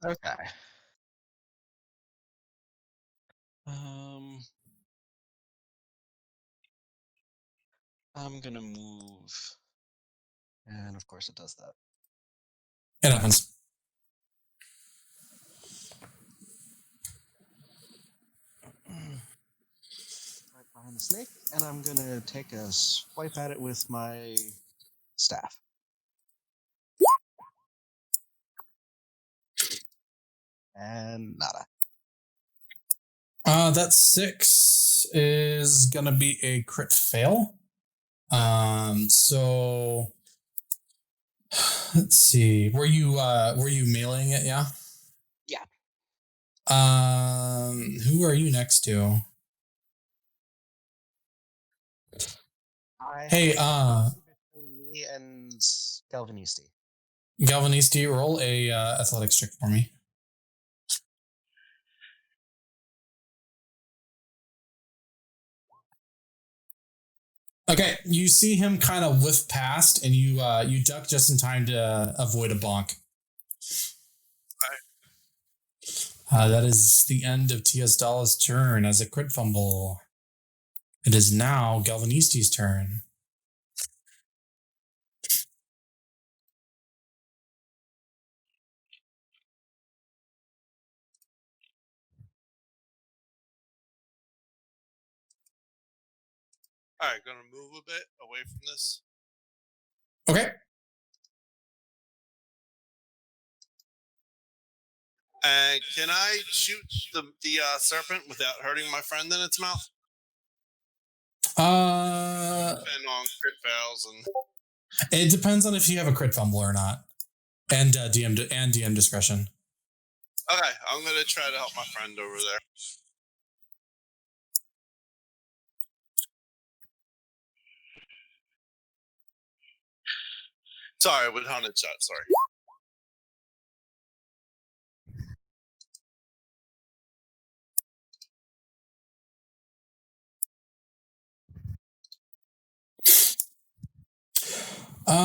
Okay. I'm gonna move, and of course it does that. It happens. Right behind the snake, and I'm gonna take a swipe at it with my staff. And nada. That 6 is gonna be a crit fail. So let's see. Were you mailing it? Yeah. Yeah. Who are you next to? Hey, between me and Galvanisti. Galvanisti, roll a athletics check for me. Okay, you see him kind of whiff past, and you duck just in time to avoid a bonk. That is the end of T.S. Dalla's turn as a crit fumble. It is now Galvanisti's turn. All right, gonna move a bit away from this. Okay. And can I shoot the serpent without hurting my friend in its mouth? Depending on crit fails and. It depends on if you have a crit fumble or not, and DM discretion. Okay, I'm gonna try to help my friend over there. Sorry, with hunted shot. Sorry.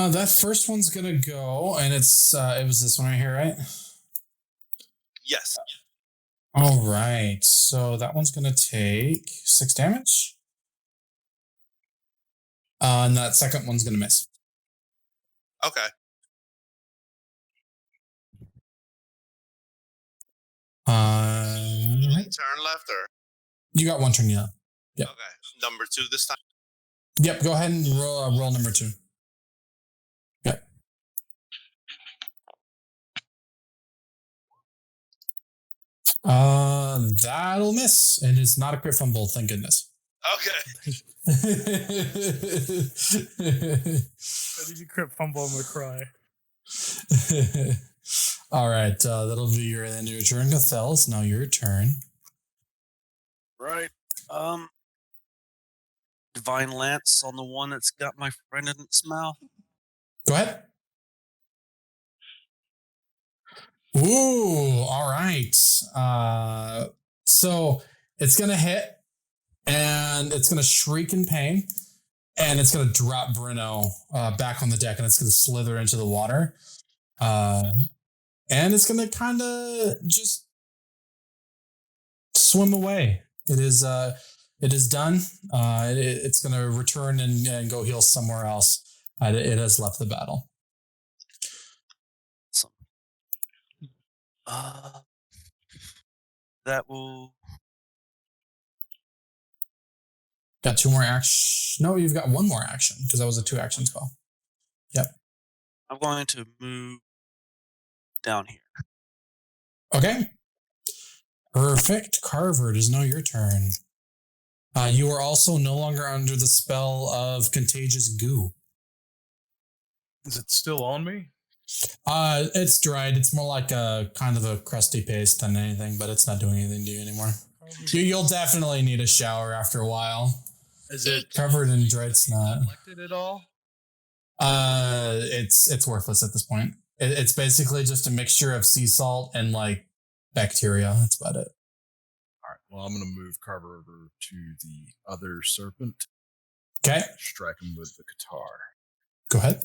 That first one's gonna go, and it was this one right here, right? Yes. All right, so that one's gonna take 6 damage. And that second one's gonna miss. Okay. Turn left or? You got one turn, yeah. Yep. Okay. Number 2 this time. Yep. Go ahead and roll number 2. Yep. That'll miss, and it's not a crit fumble. Thank goodness. Okay. How did you crit fumble? I'm gonna cry. All right, that'll be your end of your turn. Cathel, it's now your turn. Right. Divine Lance on the one that's got my friend in its mouth. Go ahead. Ooh, all right. So it's gonna hit, and it's gonna shriek in pain, and it's gonna drop Bruno back on the deck, and it's gonna slither into the water. And it's gonna kind of just swim away. It is done. It's gonna return and go heal somewhere else. It has left the battle. That will. Got 2 more action. No, you've got 1 more action because that was a 2-action spell. Yep. I'm going to move down here. Okay. Perfect. Carver, it is now your turn. You are also no longer under the spell of contagious goo. Is it still on me? It's dried. It's more like a kind of a crusty paste than anything, but it's not doing anything to you anymore. You'll definitely need a shower after a while. Is it Covered in dried snot. collected at all? It's worthless at this point. It's basically just a mixture of sea salt and like bacteria. That's about it. All right. Well, I'm going to move Carver over to the other serpent. Okay. Strike him with the guitar. Go ahead.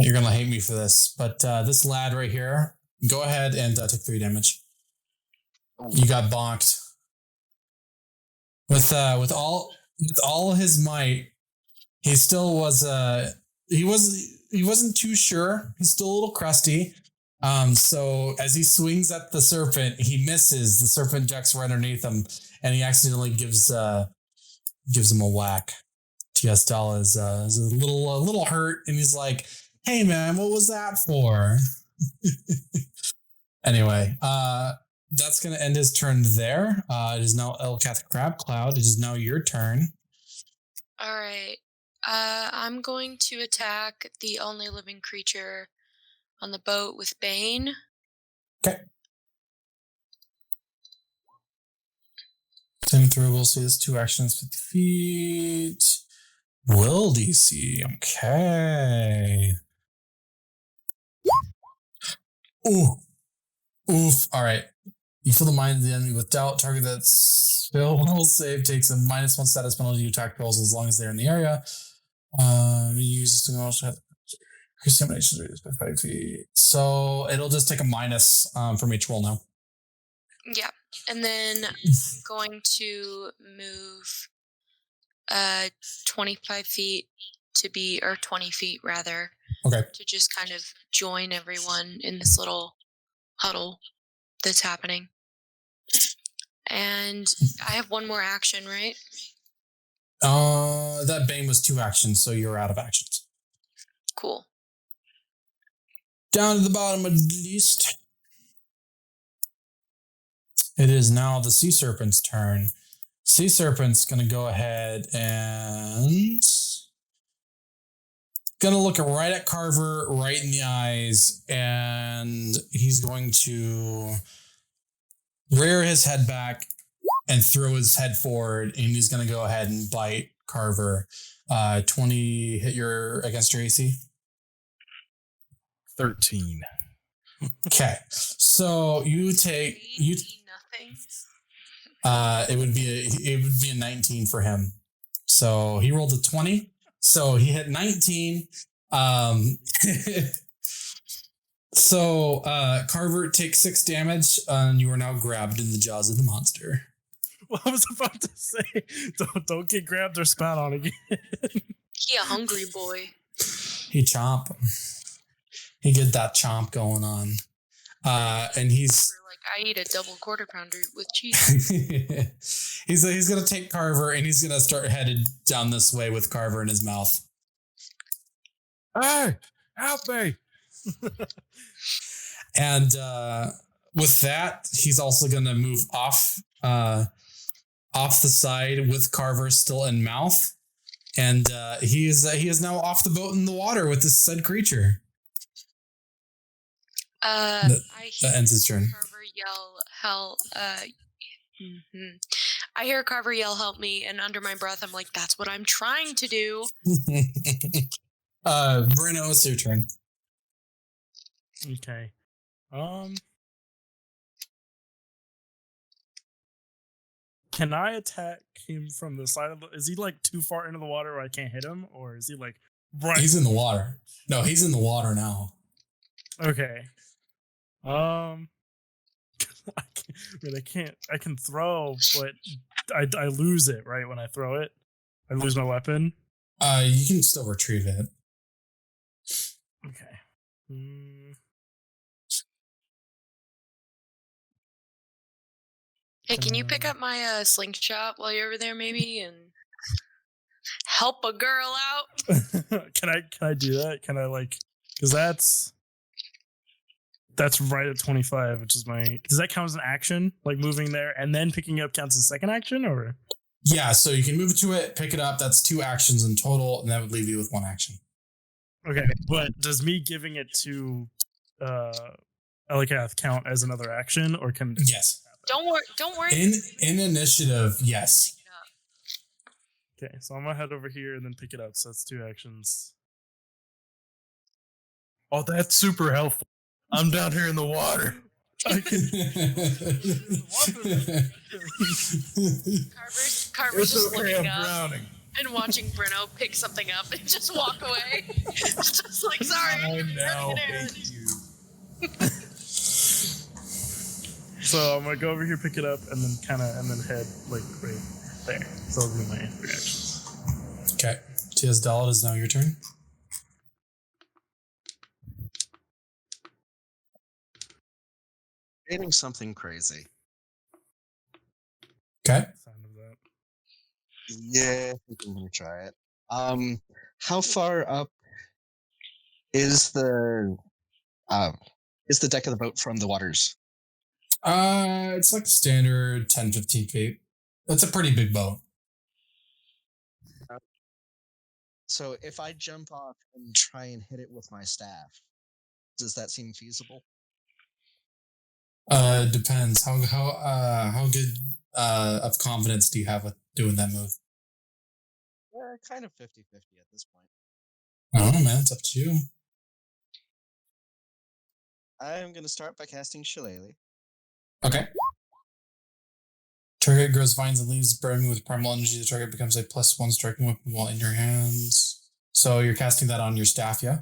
You're gonna hate me for this, but this lad right here, go ahead and take 3 damage. You got bonked with all his might. He still was he wasn't too sure. He's still a little crusty. So as he swings at the serpent, he misses. The serpent jacks right underneath him, and he accidentally gives him a whack. Tiestala is a little hurt, and he's like, "Hey man, what was that for?" Anyway, that's gonna end his turn there. It is now Elkath Crabcloud. It is now your turn. All right. I'm going to attack the only living creature on the boat with Bane. Okay. Send through. We'll see this 2 actions, 50 feet. Will DC. Okay. Ooh. Oof. All right. You fill the mind of the enemy with doubt. Target that spell will save takes a -1 status penalty to attack rolls as long as they're in the area. Use this to examination radius by 5 feet. So it'll just take a minus from each roll now. Yeah. And then I'm going to move 25 feet to be, or 20 feet rather. Okay. To just kind of join everyone in this little huddle that's happening. And I have 1 more action, right? That Bane was 2 actions, so you're out of actions. Cool. Down to the bottom at least. It is now the Sea Serpent's turn. Sea Serpent's going to go ahead and going to look right at Carver, right in the eyes, and he's going to rear his head back and throw his head forward, and he's going to go ahead and bite Carver. 20 hit against your AC? 13. Okay. So you take nothing. It would be a 19 for him. So he rolled a 20. So he hit 19. So Carver takes 6 damage, and you are now grabbed in the jaws of the monster. Well, I was about to say, don't get grabbed or spat on again. He a hungry boy. He chomp. He get that chomp going on. And he's like, I eat a double quarter pounder with cheese. he's gonna take Carver, and he's gonna start headed down this way with Carver in his mouth. Hey, help me! And with that, he's also gonna move off the side with Carver still in mouth, and he is now off the boat in the water with this said creature. I hear that ends his turn. Carver yell, "Hell!" I hear Carver yell, "Help me!" And under my breath, I'm like, "That's what I'm trying to do." Bruno, it's your turn. Okay. Can I attack him from the side of the... Is he like too far into the water where I can't hit him? Or is he like right... He's in the water. No, he's in the water now. Okay. I can throw, but I lose it, right? When I throw it, I lose my weapon. You can still retrieve it. Okay. Hey, can you pick up my slingshot while you're over there, maybe, and help a girl out? Can I do that? Can I because that's right at 25, which is does that count as an action? Like moving there and then picking up counts as a second action, or? Yeah, so you can move to it, pick it up. That's 2 actions in total, and that would leave you with 1 action. Okay, but does me giving it to Elikath count as another action, or can Yes. Don't worry. In initiative, yes. Okay, so I'm gonna head over here and then pick it up. So that's 2 actions. Oh, that's super helpful. I'm down here in the water. I can. Carver's just looking up drowning. and watching Breno pick something up and just walk away. Just like, sorry. I I'm now running an hate you. So I'm gonna go over here, pick it up, and then head like right there. So those are my reactions. Okay. Tia's Dahl, it is now your turn. Creating something crazy. Okay. Sound of that. Yeah, I think I'm gonna try it. How far up is the deck of the boat from the waters? It's like standard 10, 15 feet. That's a pretty big boat. So if I jump off and try and hit it with my staff, does that seem feasible? Depends. How good of confidence do you have with doing that move? Kind of 50-50 at this point. I don't know, man. It's up to you. I'm gonna start by casting Shillelagh. Okay. Target grows vines and leaves burning with primal energy. The target becomes a +1 striking weapon while in your hands. So you're casting that on your staff, yeah?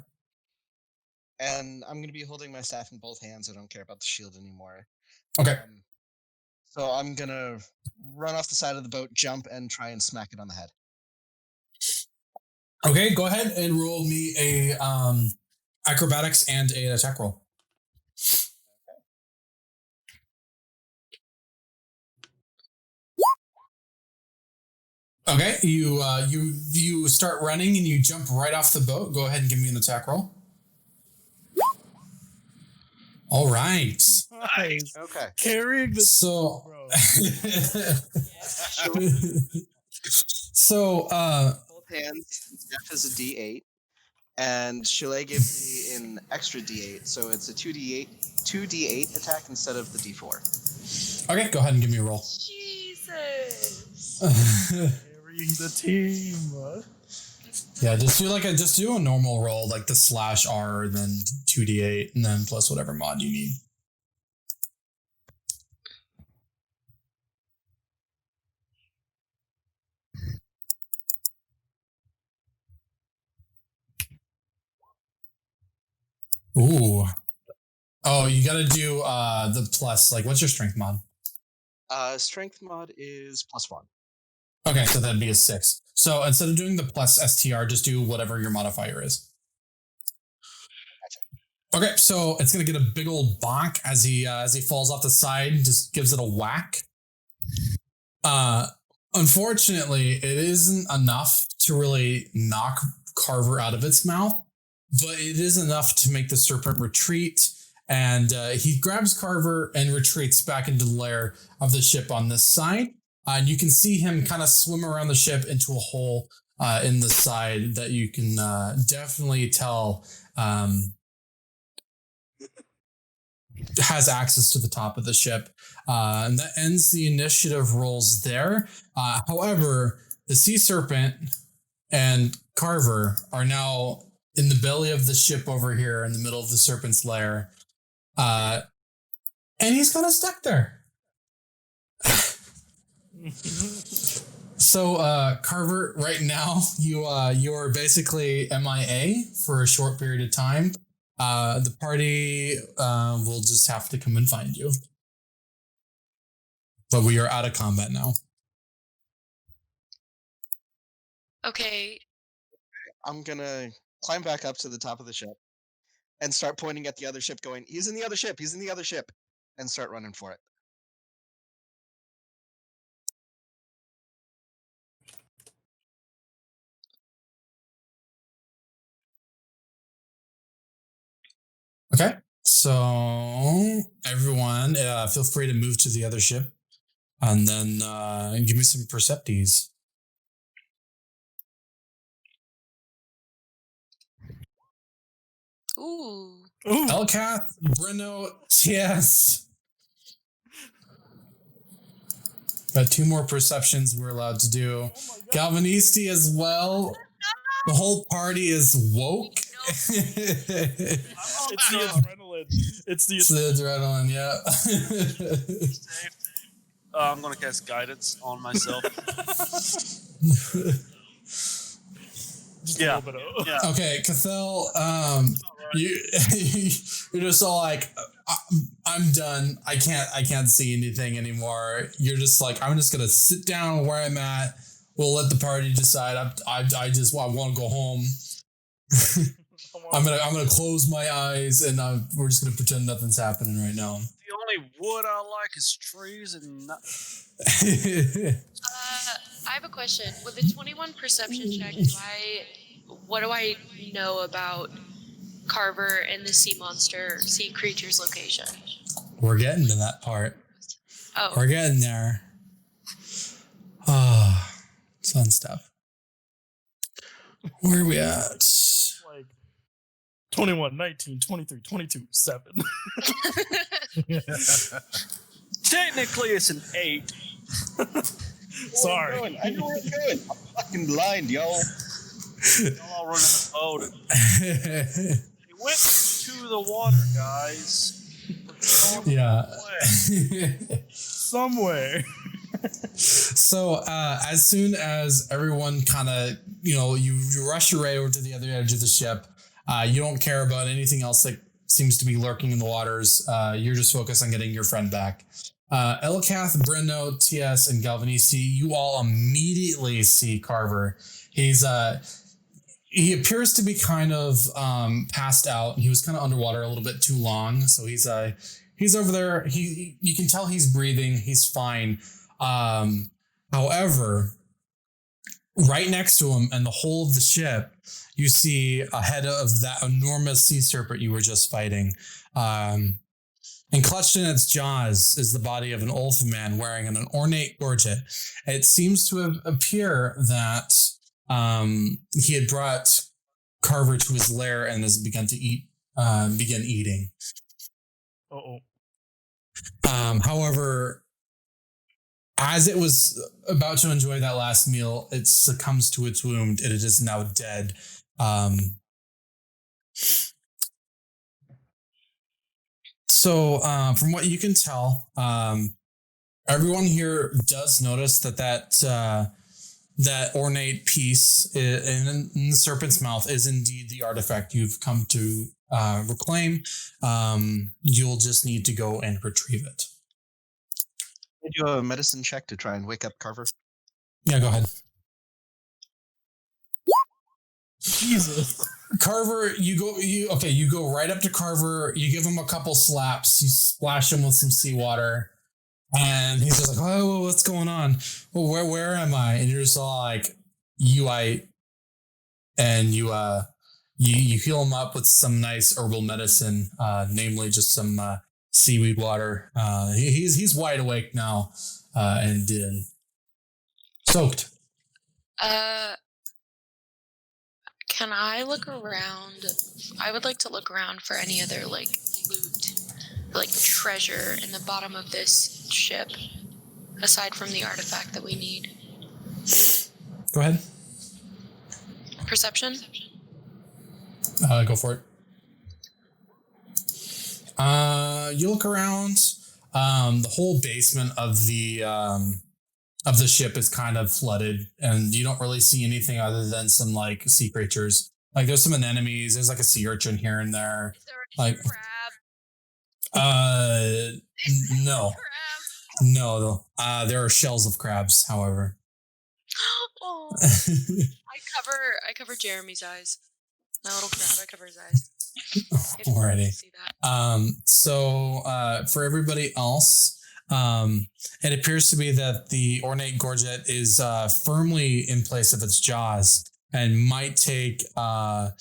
And I'm gonna be holding my staff in both hands. I don't care about the shield anymore. Okay. So I'm gonna run off the side of the boat, jump, and try and smack it on the head. Okay, go ahead and roll me a acrobatics and an attack roll. Okay, you start running and you jump right off the boat. Go ahead and give me an attack roll. All right. Nice. Okay. Carrying the So, bro. so Both hands. Jeff is a D8, and Shillelagh gives me an extra D8, so it's a 2D8 attack instead of the D4. okay, go ahead and give me a roll. Jesus. Carrying the team. Yeah, just do a normal roll, like the /R, then 2d8, and then plus whatever mod you need. Ooh. Oh, you gotta do the plus, like what's your strength mod? Strength mod is +1. Okay, so that'd be a 6. So instead of doing the plus STR, just do whatever your modifier is. Okay, so it's gonna get a big old bonk as he falls off the side, just gives it a whack. Unfortunately, it isn't enough to really knock Carver out of its mouth, but it is enough to make the serpent retreat. And he grabs Carver and retreats back into the lair of the ship on this side. And you can see him kind of swim around the ship into a hole in the side that you can definitely tell has access to the top of the ship. And that ends the initiative rolls there. However, the sea serpent and Carver are now in the belly of the ship over here in the middle of the serpent's lair. And he's kind of stuck there. So, Carver, right now, you are basically MIA for a short period of time. The party will just have to come and find you. But we are out of combat now. Okay. I'm gonna climb back up to the top of the ship and start pointing at the other ship, going, "He's in the other ship! He's in the other ship!" and start running for it. Okay. So, everyone, feel free to move to the other ship. And then give me some percepties. Ooh. Elkath, Breno, TS. Got 2 more perceptions we're allowed to do. Galvanisti as well. The whole party is woke. It's the adrenaline. It's the adrenaline, yeah. I'm going to cast guidance on myself. just Yeah. a little bit of. Yeah. Okay, Cathel, you're just all like, I'm done. I can't see anything anymore. You're just like, I'm just gonna sit down where I'm at. We'll let the party decide. I want to go home. I'm gonna close my eyes and we're just gonna pretend nothing's happening right now. The only wood I like is trees and I have a question. With a 21 perception check, what do I know about Carver and the sea creature's location? We're getting to that part. Oh. We're getting there. Ah, fun stuff. Where are we at? Like 21, 19, 23, 22, 7. technically it's an 8. Sorry. I know where it's going. I'm fucking blind, y'all. Y'all all running the boat. We went to the water, guys. Yeah. Somewhere. So as soon as everyone kind of, you rush your way over to the other edge of the ship, you don't care about anything else that seems to be lurking in the waters. You're just focused on getting your friend back. Elkath, Brino, TS, and Galvanisti, you all immediately see Carver. He appears to be kind of passed out, and he was kind of underwater a little bit too long. So he's over there. You can tell he's breathing. He's fine. However, right next to him and the whole of the ship, you see ahead of that enormous sea serpent you were just fighting. And clutched in its jaws is the body of an elf man wearing an ornate gorget. It seems to appear that he had brought Carver to his lair and has begun eating. Uh-oh. However, as it was about to enjoy that last meal, it succumbs to its wound and it is now dead. So from what you can tell, everyone here does notice that ornate piece in the serpent's mouth is indeed the artifact you've come to reclaim. You'll just need to go and retrieve it. I do a medicine check to try and wake up Carver. Yeah, go ahead. Jesus. Carver, you go right up to Carver, you give him a couple slaps, you splash him with some seawater, and he's just like, oh, what's going on? Well, where am I? And you're just all like, and you heal him up with some nice herbal medicine, namely just some seaweed water. He's wide awake now, and soaked. Can I look around? I would like to look around for any other loot, treasure in the bottom of this ship, aside from the artifact that we need. Go ahead. Perception? Go for it. You look around. The whole basement of the ship is kind of flooded, and you don't really see anything other than some sea creatures. There's some anemones. There's a sea urchin here and there. Is there a crab? No. Crab? No. There are shells of crabs, however. Oh. I cover Jeremy's eyes. My little crab. I cover his eyes. Alrighty. See that. So for everybody else, it appears to be that the ornate gorget is firmly in place of its jaws and might take 1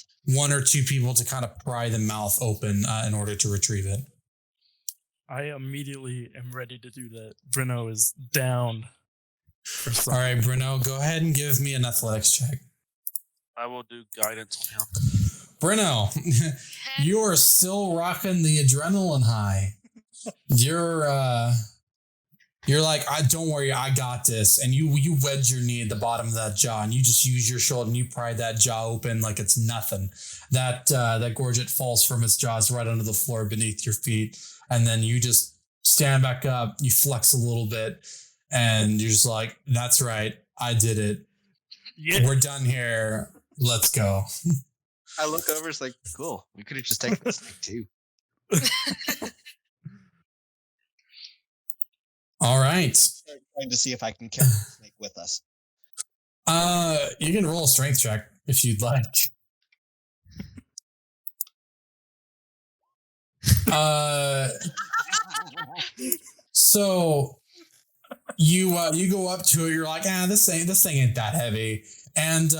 or 2 people to kind of pry the mouth open in order to retrieve it. I immediately am ready to do that. Brino is down. All right, Brino, go ahead and give me an athletics check. I will do guidance on him. Brino, you are still rocking the adrenaline high. You're You're like, don't worry, I got this. And you wedge your knee at the bottom of that jaw, and you just use your shoulder and you pry that jaw open like it's nothing. That gorget falls from its jaws right onto the floor beneath your feet, and then you just stand back up. You flex a little bit, and you're just like, "That's right, I did it. Yeah. We're done here. Let's go." I look over, it's like, cool. We could have just taken this thing too. All right. Trying to see if I can carry the snake with us. You can roll a strength check if you'd like. So you go up to it. You're like, this thing ain't that heavy, and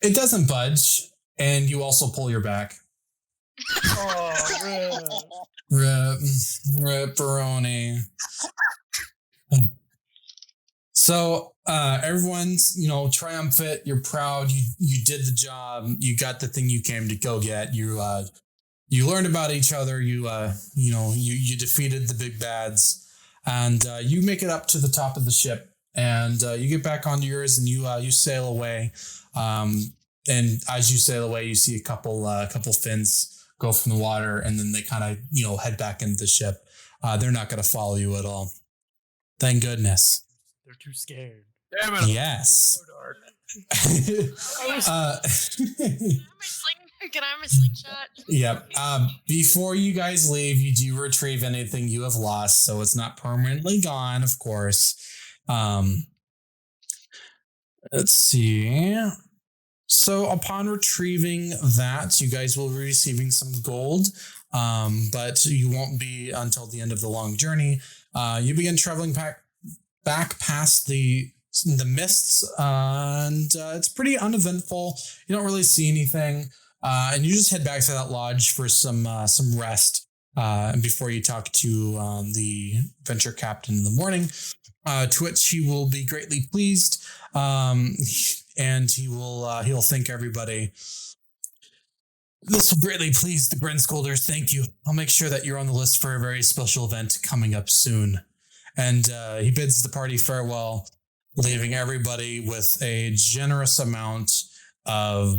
it doesn't budge. And you also pull your back. Oh, Ripperoni. So everyone's, triumphant. You're proud. You did the job. You got the thing you came to go get. You learned about each other. You defeated the big bads, and you make it up to the top of the ship. And you get back onto yours, and you sail away. And as you sail away, you see a couple fins go from the water, and then they kind of head back into the ship. They're not going to follow you at all. Thank goodness. they're too scared. Damn it! Yes. Can I have a slingshot? Yep. Before you guys leave, you do retrieve anything you have lost, so it's not permanently gone, of course. Let's see. So upon retrieving that, you guys will be receiving some gold, but you won't be until the end of the long journey. You begin traveling back past the mists, and it's pretty uneventful. You don't really see anything, and you just head back to that lodge for some rest before you talk to the venture captain in the morning, to which he will be greatly pleased. And he'll thank everybody. This will greatly please the Grinscolders. Thank you. I'll make sure that you're on the list for a very special event coming up soon. And he bids the party farewell, leaving everybody with a generous amount of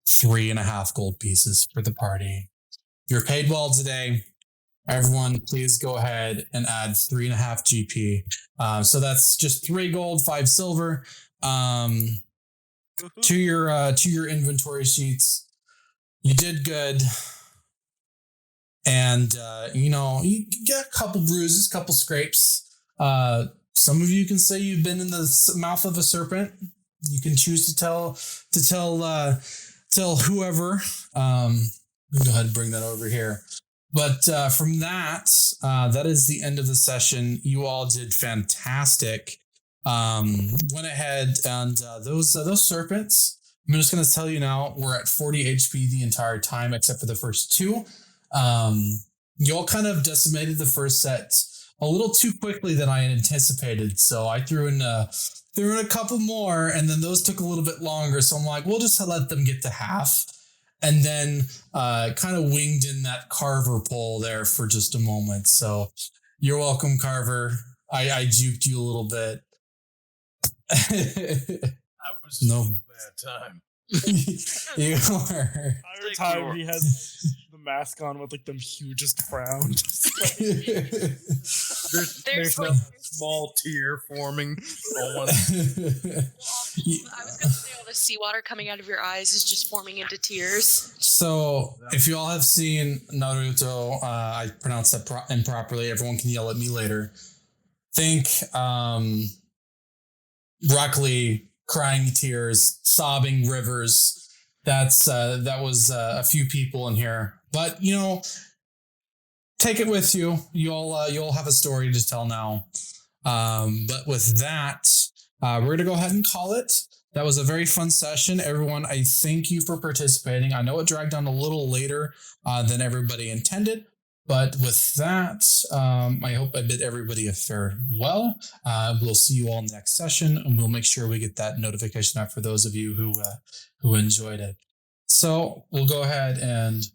3.5 gold pieces for the party. You're paid well today. Everyone, please go ahead and add 3.5 GP. So that's just 3 gold, 5 silver. To your inventory sheets. You did good, and you get a couple bruises, couple scrapes. Some of you can say you've been in the mouth of a serpent. You can choose to tell whoever. Go ahead and bring that over here. But from that is the end of the session. You all did fantastic. Went ahead and those serpents, I'm just going to tell you now, we're at 40 HP the entire time except for the first 2. You all kind of decimated the first set a little too quickly than I had anticipated, so I threw in a couple more, and then those took a little bit longer, so I'm like, we'll just let them get to half, and then kind of winged in that Carver pull there for just a moment. So you're welcome, Carver. I juked you a little bit. I was No. a bad time. You were. Every time he has the mask on with like the hugest frown. There's like- no small tear forming on one. I was gonna say all the seawater coming out of your eyes is just forming into tears. So, if you all have seen Naruto, I pronounced that improperly. Everyone can yell at me later. Think Rock Lee crying tears, sobbing rivers. That was a few people in here, but take it with you. You'll have a story to tell now. But with that, we're gonna go ahead and call it. That was a very fun session, everyone. I thank you for participating. I know it dragged on a little later than everybody intended. But with that, I hope I bid everybody a farewell. We'll see you all in the next session, and we'll make sure we get that notification out for those of you who enjoyed it. So we'll go ahead and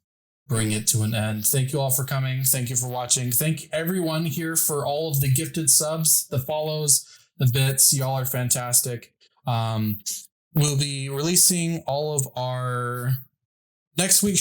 bring it to an end. Thank you all for coming. Thank you for watching. Thank everyone here for all of the gifted subs, the follows, the bits. Y'all are fantastic. We'll be releasing all of our next week's